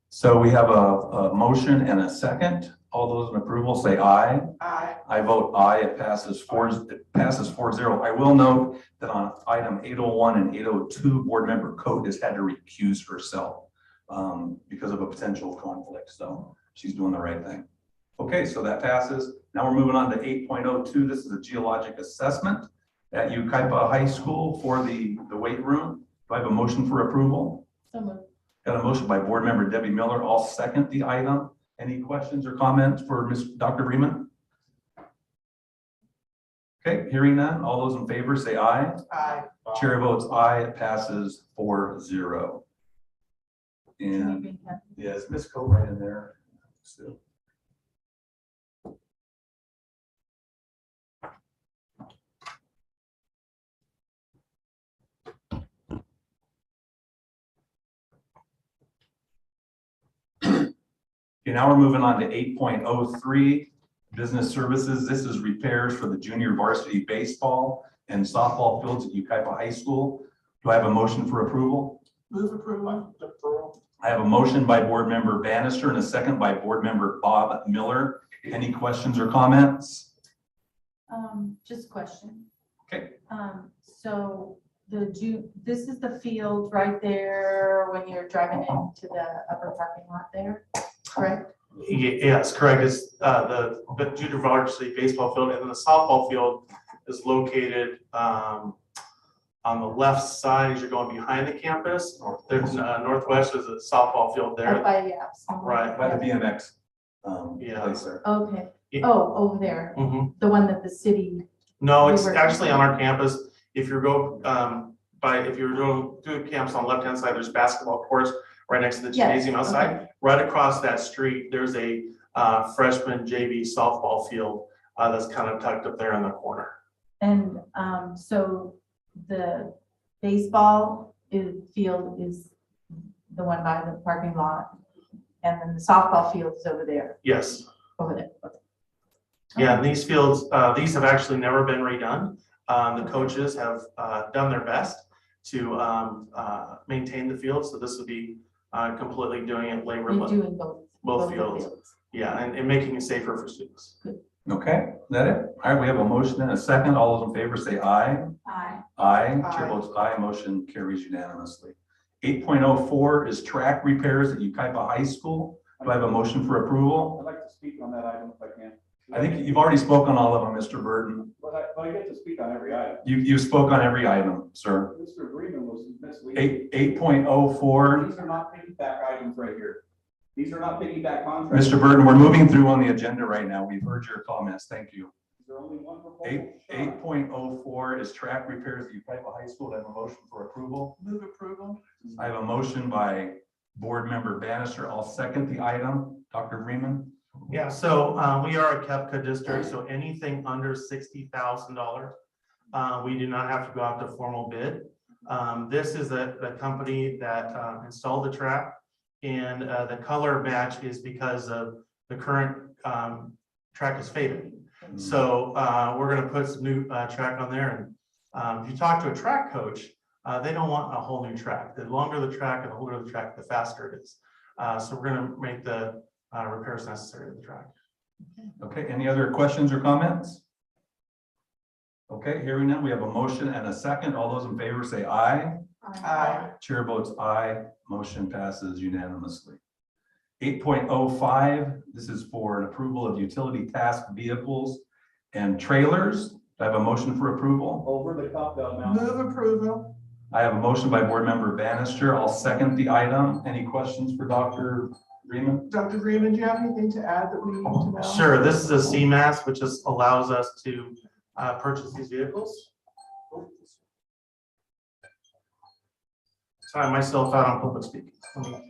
So we have a motion and a second. All those in approval say aye. Aye. I vote aye. It passes 4-0. I will note that on item 801 and 802, board member Cote has had to recuse herself because of a potential conflict. So she's doing the right thing. Okay, so that passes. Now we're moving on to 8.02. This is a geologic assessment at Yucaipa High School for the weight room. Do I have a motion for approval? So moved. Got a motion by board member Debbie Miller. I'll second the item. Any questions or comments for Dr. Bremen? Okay, hearing none. All those in favor say aye. Aye. Chair votes aye. It passes 4-0. And yes, Ms. Coe right in there. So. Okay, now we're moving on to 8.03, business services. This is repairs for the junior varsity baseball and softball fields at Yucaipa High School. Do I have a motion for approval? Move approval. I have a motion by board member Bannister and a second by board member Bob Miller. Any questions or comments? Just a question. Okay. So this is the field right there when you're driving into the upper parking lot there, correct? Yes, correct. It's the junior varsity baseball field, and then the softball field is located on the left side as you're going behind the campus. There's northwest is a softball field there. Up by, yeah. Right. By the BMX Yeah. place there. Okay. Oh, over there. Mhm. The one that the city. No, it's we were- actually on our campus. If you go if you're going through campus on the left-hand side, there's basketball courts right next to the Yes, gymnasium outside. okay. Right across that street, there's a freshman JV softball field that's kind of tucked up there in the corner. And so the baseball field is the one by the parking lot, and then the softball field is over there. Yes. Over there. Okay. Yeah, and these fields, these have actually never been redone. The coaches have done their best to maintain the field, so this would be completely doing it labor. You're doing both the fields. Yeah, and making it safer for students. Okay, is that it? All right, we have a motion and a second. All those in favor say aye. Aye. Aye. Aye. Chair votes aye. Motion carries unanimously. 8.04 is track repairs at Yucaipa High School. Do I have a motion for approval? I'd like to speak on that item if I can. I think you've already spoken on all of them, Mr. Burton. But I get to speak on every item. You spoke on every item, sir. Mr. Agreement was misleading. 8.04. These are not piggyback items right here. These are not piggyback contracts. Mr. Burton, we're moving through on the agenda right now. We've heard your comments. Thank you. there only one proposal? 8.04 is track repairs at Ukaipa High School. I have a motion for approval. Move approval. I have a motion by Board Member Bannister. I'll second the item. Dr. Freeman? Yeah, so we are a KEPCA district, so anything under $60,000, we do not have to go out to formal bid. This is the company that installed the track, and the color match is because of the current track is faded. So we're gonna put some new track on there, and if you talk to a track coach, they don't want a whole new track. The longer the track and the older the track, the faster it is. So we're gonna make the repairs necessary to the track. Okay, any other questions or comments? Okay, hearing none, we have a motion and a second. All those in favor say aye. Aye. Chair votes aye. Motion passes unanimously. 8.05, this is for an approval of utility task vehicles and trailers. Do I have a motion for approval? Over the top now. Move approval. I have a motion by Board Member Bannister. I'll second the item. Any questions for Dr. Freeman? Dr. Freeman, do you have anything to add that we need to know? Sure, this is a CMAS, which just allows us to purchase these vehicles. Time myself out on public speaking. Let me,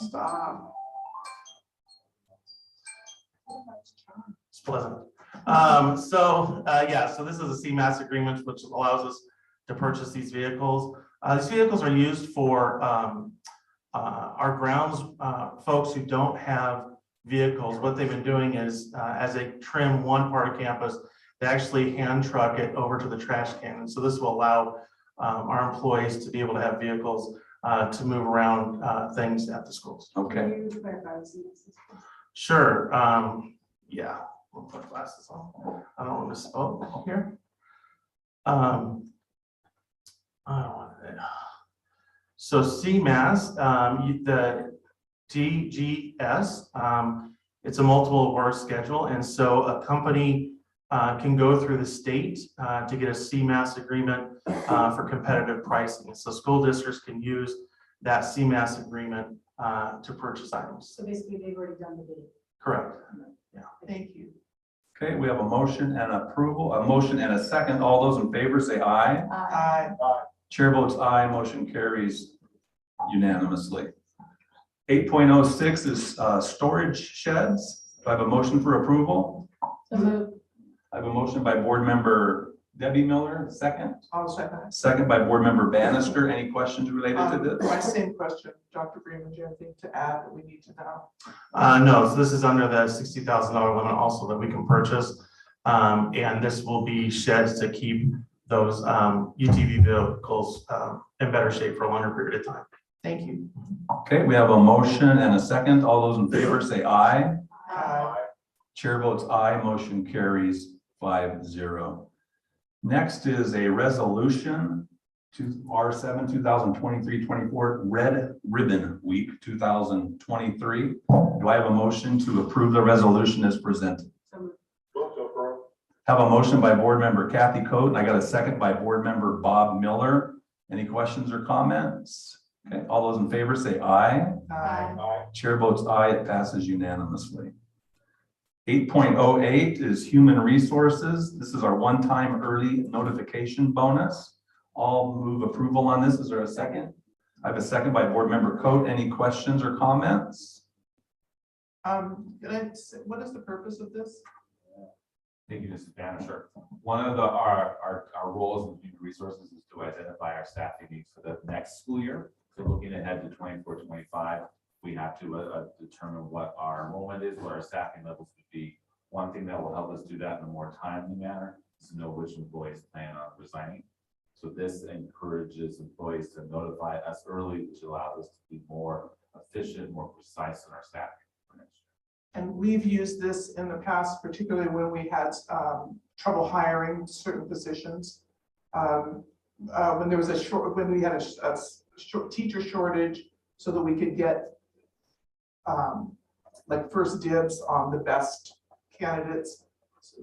Stop. It's pleasant. Yeah, so this is a CMAS agreement, which allows us to purchase these vehicles. These vehicles are used for our grounds folks who don't have vehicles. What they've been doing is, as they trim one part of campus, they actually hand truck it over to the trash can. And so this will allow our employees to be able to have vehicles to move around things at the schools. Okay. Sure. Yeah, we'll put glasses on. I don't want to spell here. I don't want to. So CMAS, the DGS, it's a multiple award schedule. And so a company can go through the state to get a CMAS agreement for competitive pricing. So school districts can use that CMAS agreement to purchase items. So basically, they've already done the bid. Correct. Yeah. Thank you. Okay, we have a motion and approval, a motion and a second. All those in favor say aye. Aye. Chair votes aye, motion carries unanimously. 8.06 is storage sheds. Do I have a motion for approval? So moved. I have a motion by Board Member Debbie Miller, second. I'll second. Second by Board Member Bannister. Any questions related to this? My same question, Dr. Freeman, do you have anything to add that we need to know? No, so this is under the $60,000 limit also that we can purchase. And this will be sheds to keep those UTV vehicles in better shape for a longer period of time. Thank you. Okay, we have a motion and a second. All those in favor say aye. Aye. Chair votes aye, motion carries 5-0. Next is a resolution to R7 2023-24 Red Ribbon Week 2023. Do I have a motion to approve the resolution as presented? Move to approve. Have a motion by Board Member Kathy Coate, and I got a second by Board Member Bob Miller. Any questions or comments? Okay, all those in favor say aye. Aye. Aye. Chair votes aye, it passes unanimously. 8.08 is human resources. This is our one-time early notification bonus. I'll move approval on this. Is there a second? I have a second by Board Member Coate. Any questions or comments? What is the purpose of this? Thank you, Mr. Bannister. One of our roles in human resources is to identify our staffing needs for the next school year. So looking ahead to 24-25, we have to determine what our enrollment is, what our staffing levels would be. One thing that will help us do that in a more timely manner is to know which employees plan on resigning. So this encourages employees to notify us early, which allows us to be more efficient, more precise in our staffing for next year. And we've used this in the past, particularly when we had trouble hiring certain positions. When there was when we had a teacher shortage, so that we could get like first dibs on the best candidates.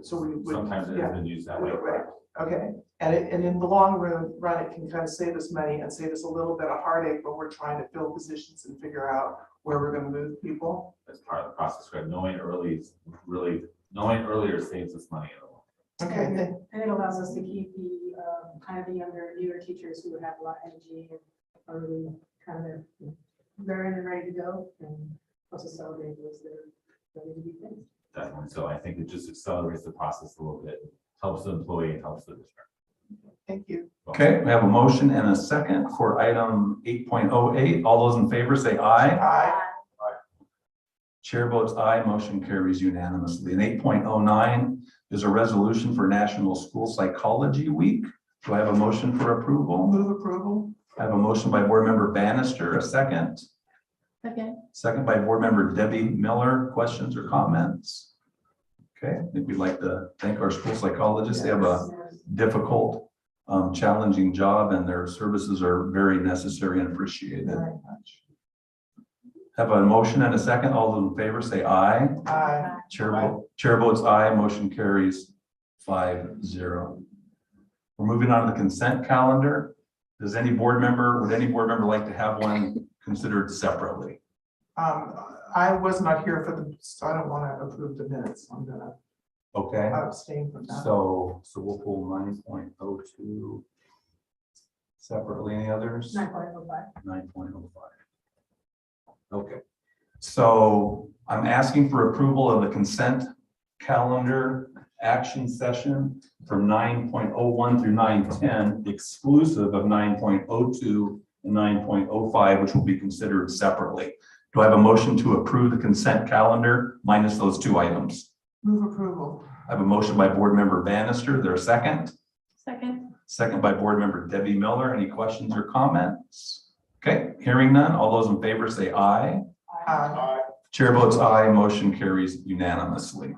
So we would. Sometimes it has been used that way. Right. Okay, and in the long run, it can kind of save us money and save us a little bit of heartache when we're trying to fill positions and figure out where we're going to move people. As part of the process, right? Knowing early is really Knowing earlier saves us money. Okay, And it allows us to keep the, kind of the younger, newer teachers who have a lot of energy and are really kind of raring and ready to go, and also celebrate those that are ready to be finished. Definitely. So I think it just accelerates the process a little bit, helps the employee, and helps the district. thank you. Okay, we have a motion and a second for item 8.08. All those in favor say aye. Aye. Chair votes aye, motion carries unanimously. And 8.09 is a resolution for National School Psychology Week. Do I have a motion for approval? Move approval. I have a motion by Board Member Bannister, a second. Second by Board Member Debbie Miller. Questions or comments? Okay, I think we'd like to thank our school psychologists. They have a difficult, challenging job, and their services are very necessary and appreciated. Have a motion and a second. All those in favor say aye. Aye. Chair votes aye, motion carries 5-0. We're moving on to the consent calendar. Would any board member like to have one considered separately? I was not here for the, so I don't want to approve the minutes. I'm gonna Okay, abstain from that. so we'll pull 9.02 separately. Any others? 9.05. 9.05. Okay, so I'm asking for approval of the consent calendar action session from 9.01 through 9.10, exclusive of 9.02 and 9.05, which will be considered separately. Do I have a motion to approve the consent calendar minus those two items? Move approval. I have a motion by Board Member Bannister. There a second? Second. Second by Board Member Debbie Miller. Any questions or comments? Okay, hearing none. All those in favor say aye. Aye. Chair votes aye, motion carries unanimously.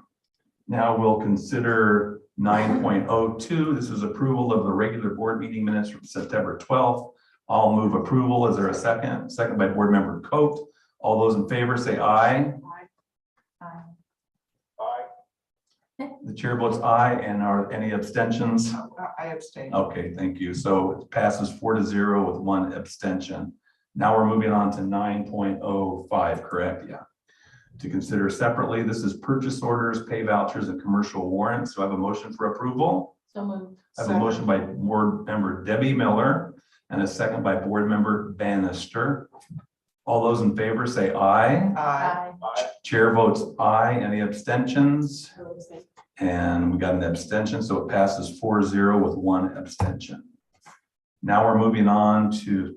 Now we'll consider 9.02. This is approval of the regular board meeting minutes from September 12th. I'll move approval. Is there a second? Second by Board Member Coat. All those in favor say aye. The chair votes aye, and are any abstentions? I abstain. Okay, thank you. So it passes 4-0 with one abstention. Now we're moving on to 9.05, correct? Yeah. To consider separately, this is purchase orders, pay vouchers, and commercial warrants. So I have a motion for approval. So moved. I have a motion by Board Member Debbie Miller and a second by Board Member Bannister. All those in favor say aye. Aye. Chair votes aye. Any abstentions? And we got an abstention, so it passes 4-0 with one abstention. Now we're moving on to,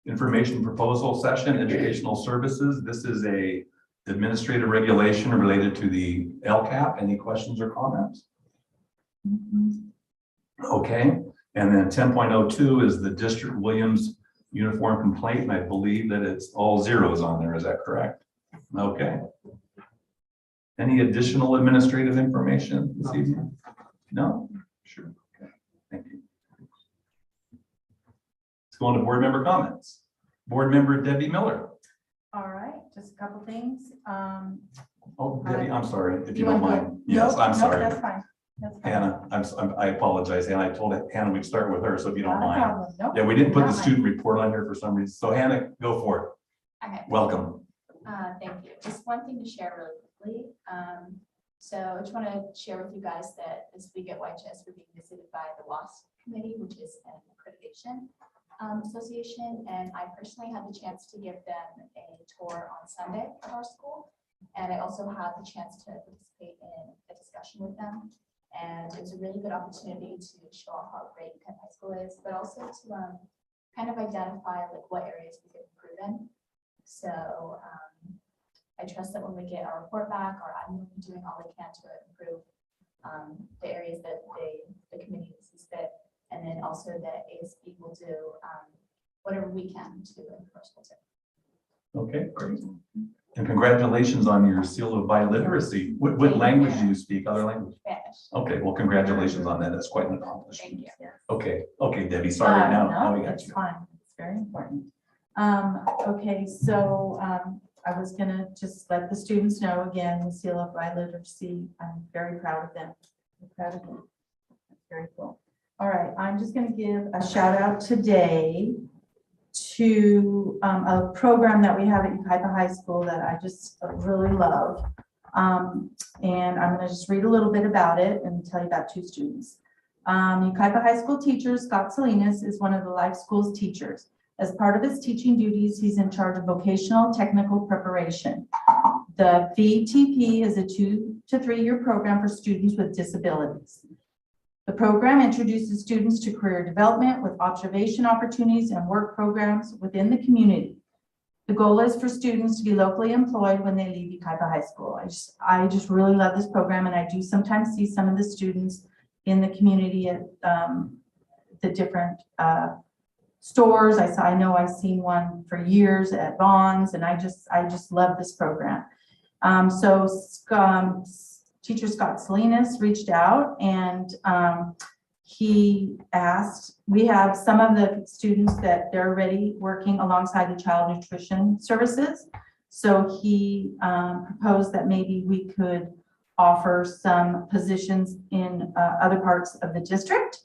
information proposal session, educational services. This is a administrative regulation related to the LCAP. Any questions or comments? Okay, and then 10.02 is the District Williams uniform complaint, and I believe that it's all zeros on there. Is that correct? Okay. Any additional administrative information this evening? No? Sure. Okay. Thank you. Let's go on to board member comments. Board member Debbie Miller. All right, just a couple things. Oh, Debbie, I'm sorry, if you You don't wanna go? mind. Yes, No, I'm no, sorry. That's fine. That's fine. Hannah, I apologize, Hannah. I told Hannah we'd start with her, so if you don't Not a mind. problem. Nope, Yeah, we didn't put the not mine. student report on here for some reason. So Hannah, go for it. Okay. Welcome. Thank you. Just one thing to share really quickly. So I just want to share with you guys that this week at YCJUSD, we're being visited by the WASP committee, which is an accreditation association. And I personally had the chance to give them a tour on Sunday of our school. And I also had the chance to participate in a discussion with them. And it was a really good opportunity to show off how great Kent High School is, but also to kind of identify like what areas we could improve in. So I trust that when we get our report back, or I'm doing all I can to improve the areas that the committee sees fit, and then also that ASB will do whatever we can to improve our school too. Okay, great. And congratulations on your seal of biliteracy. What language do you speak? Other language? Spanish. Okay, well, congratulations on that. That's quite an accomplishment. Thank you. Okay, Debbie, sorry now we got It's you. fine. It's very important. Okay, so I was gonna just let the students know again, the seal of biliteracy. I'm very proud of them. I'm proud of them. That's very cool. All right, I'm just gonna give a shout out today to a program that we have at Yucaipa High School that I just really love. And I'm going to just read a little bit about it and tell you about two students. Yucaipa High School teacher Scott Salinas is one of the life schools teachers. As part of his teaching duties, he's in charge of vocational technical preparation. The VTP is a 2 to 3 year program for students with disabilities. The program introduces students to career development with observation opportunities and work programs within the community. The goal is for students to be locally employed when they leave Yucaipa High School. I just really love this program, and I do sometimes see some of the students in the community at the different stores. I know I've seen one for years at Vaughn's, and I just love this program. Teacher Scott Salinas reached out, and he asked, we have some of the students that they're already working alongside the child nutrition services. So he proposed that maybe we could offer some positions in other parts of the district.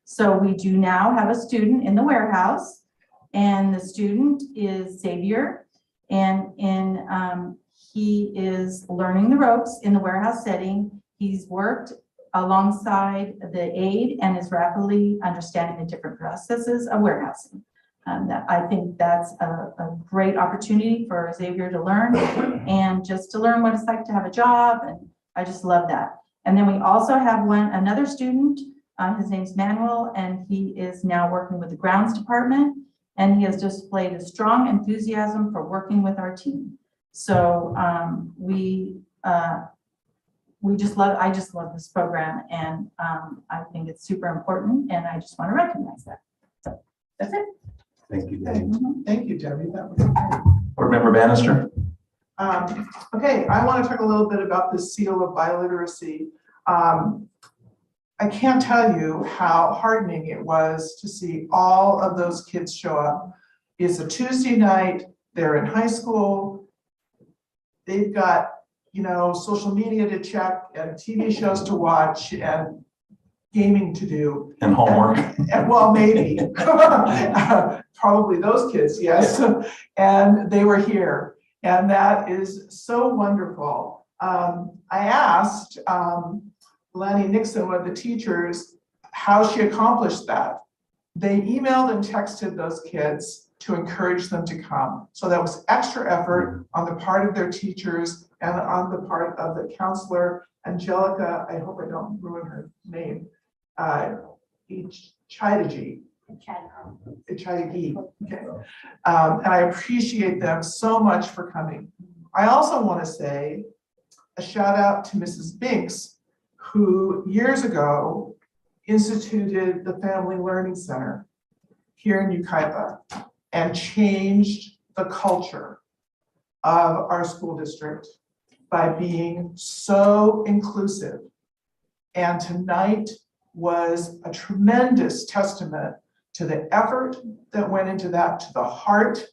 So we do now have a student in the warehouse, and the student is Xavier, and he is learning the ropes in the warehouse setting. He's worked alongside the aide and is rapidly understanding the different processes of warehousing. I think that's a great opportunity for Xavier to learn and just to learn what it's like to have a job. And I just love that. And then we also have another student, his name's Manuel, and he is now working with the grounds department. And he has displayed a strong enthusiasm for working with our team. So I just love this program, and I think it's super important, and I just want to recognize that. So that's it. Thank you, Debbie. Thank you, Debbie. That was great. Board Member Bannister. Okay, I want to talk a little bit about the seal of biliteracy. I can't tell you how heartening it was to see all of those kids show up. It's a Tuesday night, they're in high school, they've got, social media to check and TV shows to watch and gaming to do. And homework. And well, maybe. Probably those kids, yes. And they were here. And that is so wonderful. I asked Lanny Nixon, one of the teachers, how she accomplished that. They emailed and texted those kids to encourage them to come. So that was extra effort on the part of their teachers and on the part of the counselor, Angelica, I hope I don't ruin her name, Chidagi. Okay. And I appreciate them so much for coming. I also want to say a shout out to Mrs. Binks, who years ago instituted the Family Learning Center here in Yucaipa and changed the culture of our school district by being so inclusive. And tonight was a tremendous testament to the effort that went into that, to the heart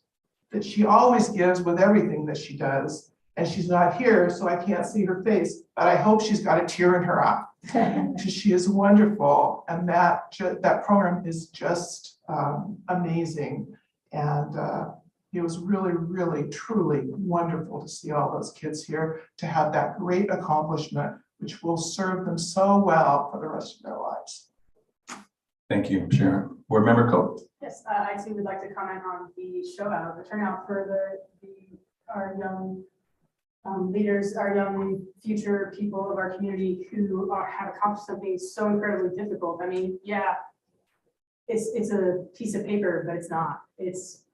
that she always gives with everything that she does. And she's not here, so I can't see her face, but I hope she's got a tear in her eye. Because she is wonderful, and that program is just amazing. And it was really, really, truly wonderful to see all those kids here, to have that great accomplishment, which will serve them so well for the rest of their lives. Thank you, Sharon. Board Member Coe. Yes, I too would like to comment on the show out, the turnout for our young leaders, our young future people of our community who have accomplished something so incredibly difficult. I mean, yeah, it's a piece of paper, but it's not. It's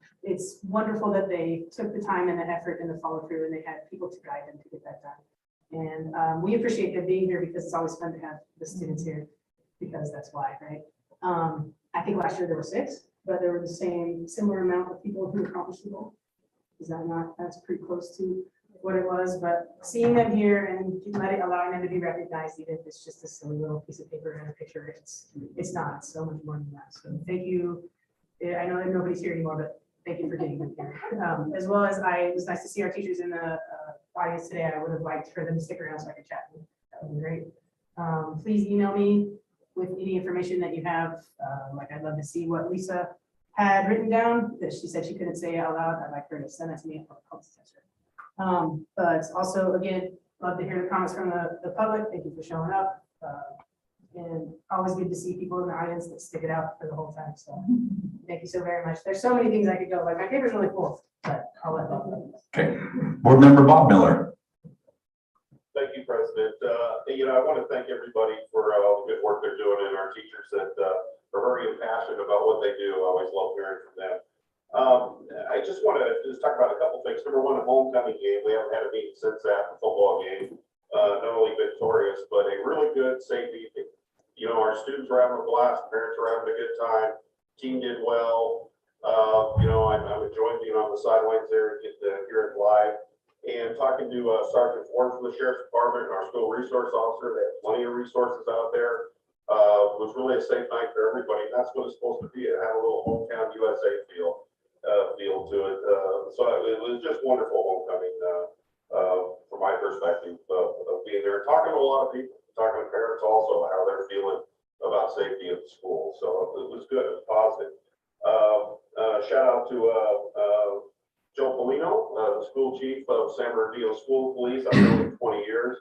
wonderful that they took the time and the effort and the follow through, and they had people to guide them to get that done. And we appreciate them being here, because it's always fun to have the students here, because that's why, right? I think last year there were 6, but there were the similar amount of people who accomplished the goal. Is that not? That's pretty close to what it was, but seeing them here and allowing them to be recognized, even if it's just a silly little piece of paper and a picture, it's not. It's so much more than that. So thank you. I know that nobody's here anymore, but thank you for getting them here. As well as it was nice to see our teachers in the audience today. I would have liked for them to stick around so I could chat with them. That would be great. Please email me with any information that you have. Like, I'd love to see what Lisa had written down that she said she couldn't say out loud. I'd like her to send that to me. But also, again, love to hear the comments from the public. Thank you for showing up. And always good to see people in the audience that stick it out for the whole time. So thank you so very much. There's so many things I could go, like my paper's really full, but I'll let them. Okay, Board Member Bob Miller. Thank you, President. I want to thank everybody for all the good work they're doing and our teachers that are very passionate about what they do. I always love hearing from them. I just want to talk about a couple things. Number one, the homecoming game. We haven't had a meeting since that football game. Not only victorious, but a really good, safe evening. Our students were having a blast, parents were having a good time, team did well. I'm enjoying being on the sidelines there and get to hear it live. And talking to Sergeant Ford from the Sheriff's Department and our school resource officer, they have plenty of resources out there. It was really a safe night for everybody. And that's what it's supposed to be. It had a little hometown USA feel to it. So it was just wonderful homecoming from my perspective of being there, talking to a lot of people, talking to parents also, how they're feeling about safety at the school. So it was good, it was positive. Shout out to Joe Polino, the school chief of San Bernardino School Police. I've known him 20 years.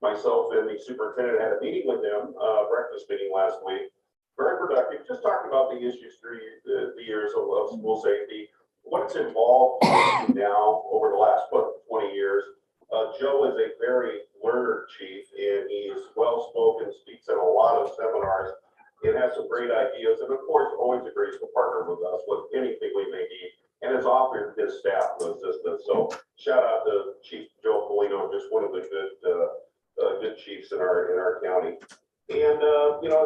Myself and the superintendent had a meeting with him, breakfast meeting last week. Very productive, just talking about the issues through the years of school safety, what's involved now over the last 20 years. Joe is a very learned chief, and he is well-spoken, speaks at a lot of seminars, and has some great ideas, and of course, always agrees to partner with us with anything we may need, and has offered his staff to assist us. So shout out to Chief Joe Polino, just one of the good chiefs in our county. And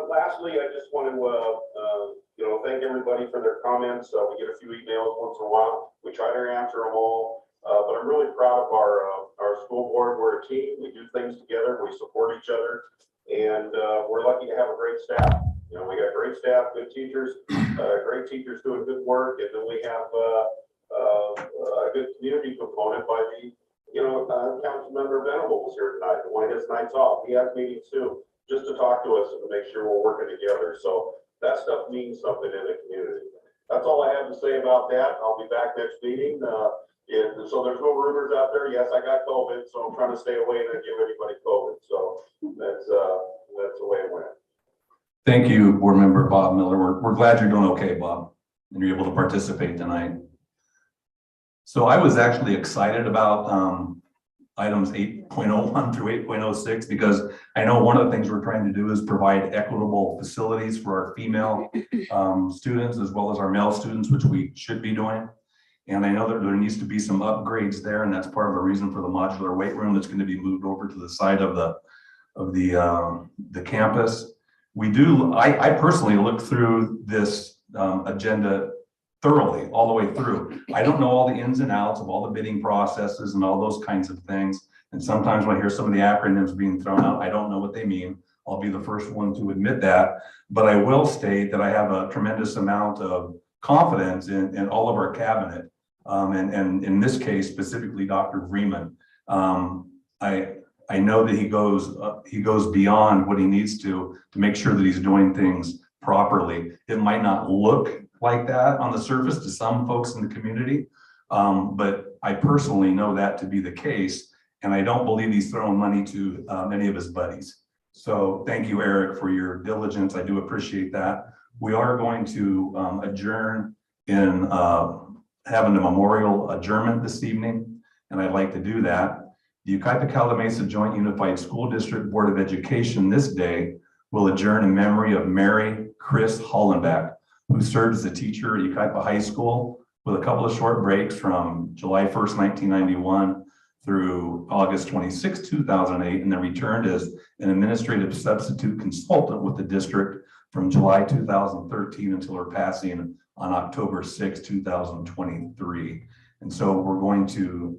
lastly, I just want to thank everybody for their comments. We get a few emails once in a while. We try to answer them all. But I'm really proud of our school board. We're a team. We do things together. We support each other, and we're lucky to have a great staff. We got great staff, good teachers, great teachers doing good work, and then we have a good community component by the Councilmember Venable was here tonight. One of his nights off. He has meetings too, just to talk to us and to make sure we're working together. So that stuff means something in the community. That's all I have to say about that. I'll be back next meeting. And so there's no rumors out there. Yes, I got COVID, so I'm trying to stay away and not give anybody COVID. So that's the way it went. Thank you, Board Member Bob Miller. We're glad you're doing okay, Bob, and you're able to participate tonight. So I was actually excited about items 8.01 through 8.06 because I know one of the things we're trying to do is provide equitable facilities for our female students as well as our male students, which we should be doing. And I know that there needs to be some upgrades there, and that's part of the reason for the modular weight room that's going to be moved over to the side of the campus. I personally looked through this agenda thoroughly, all the way through. I don't know all the ins and outs of all the bidding processes and all those kinds of things. And sometimes when I hear some of the acronyms being thrown out, I don't know what they mean. I'll be the first one to admit that. But I will state that I have a tremendous amount of confidence in all of our cabinet. And in this case, specifically Dr. Vreeman. I know that he goes beyond what he needs to make sure that he's doing things properly. It might not look like that on the surface to some folks in the community, but I personally know that to be the case, and I don't believe he's throwing money to any of his buddies. So thank you, Eric, for your diligence. I do appreciate that. We are going to adjourn in having a memorial adjournment this evening, and I'd like to do that. The Yucaipa-Calimesa Joint Unified School District Board of Education this day will adjourn in memory of Mary Chris Hollenbeck, who served as a teacher at Yucaipa High School with a couple of short breaks from July 1st, 1991 through August 26, 2008, and then returned as an administrative substitute consultant with the district from July 2013 until her passing on October 6, 2023. And so we're going to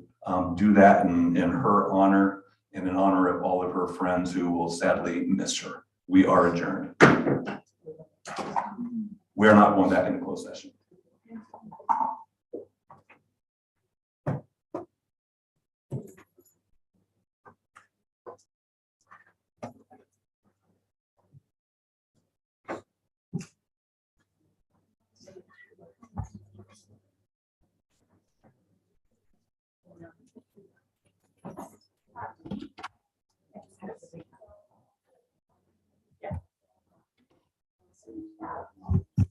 do that in her honor and in honor of all of her friends who will sadly miss her. We are adjourned. We are not going back into closed session. city staff.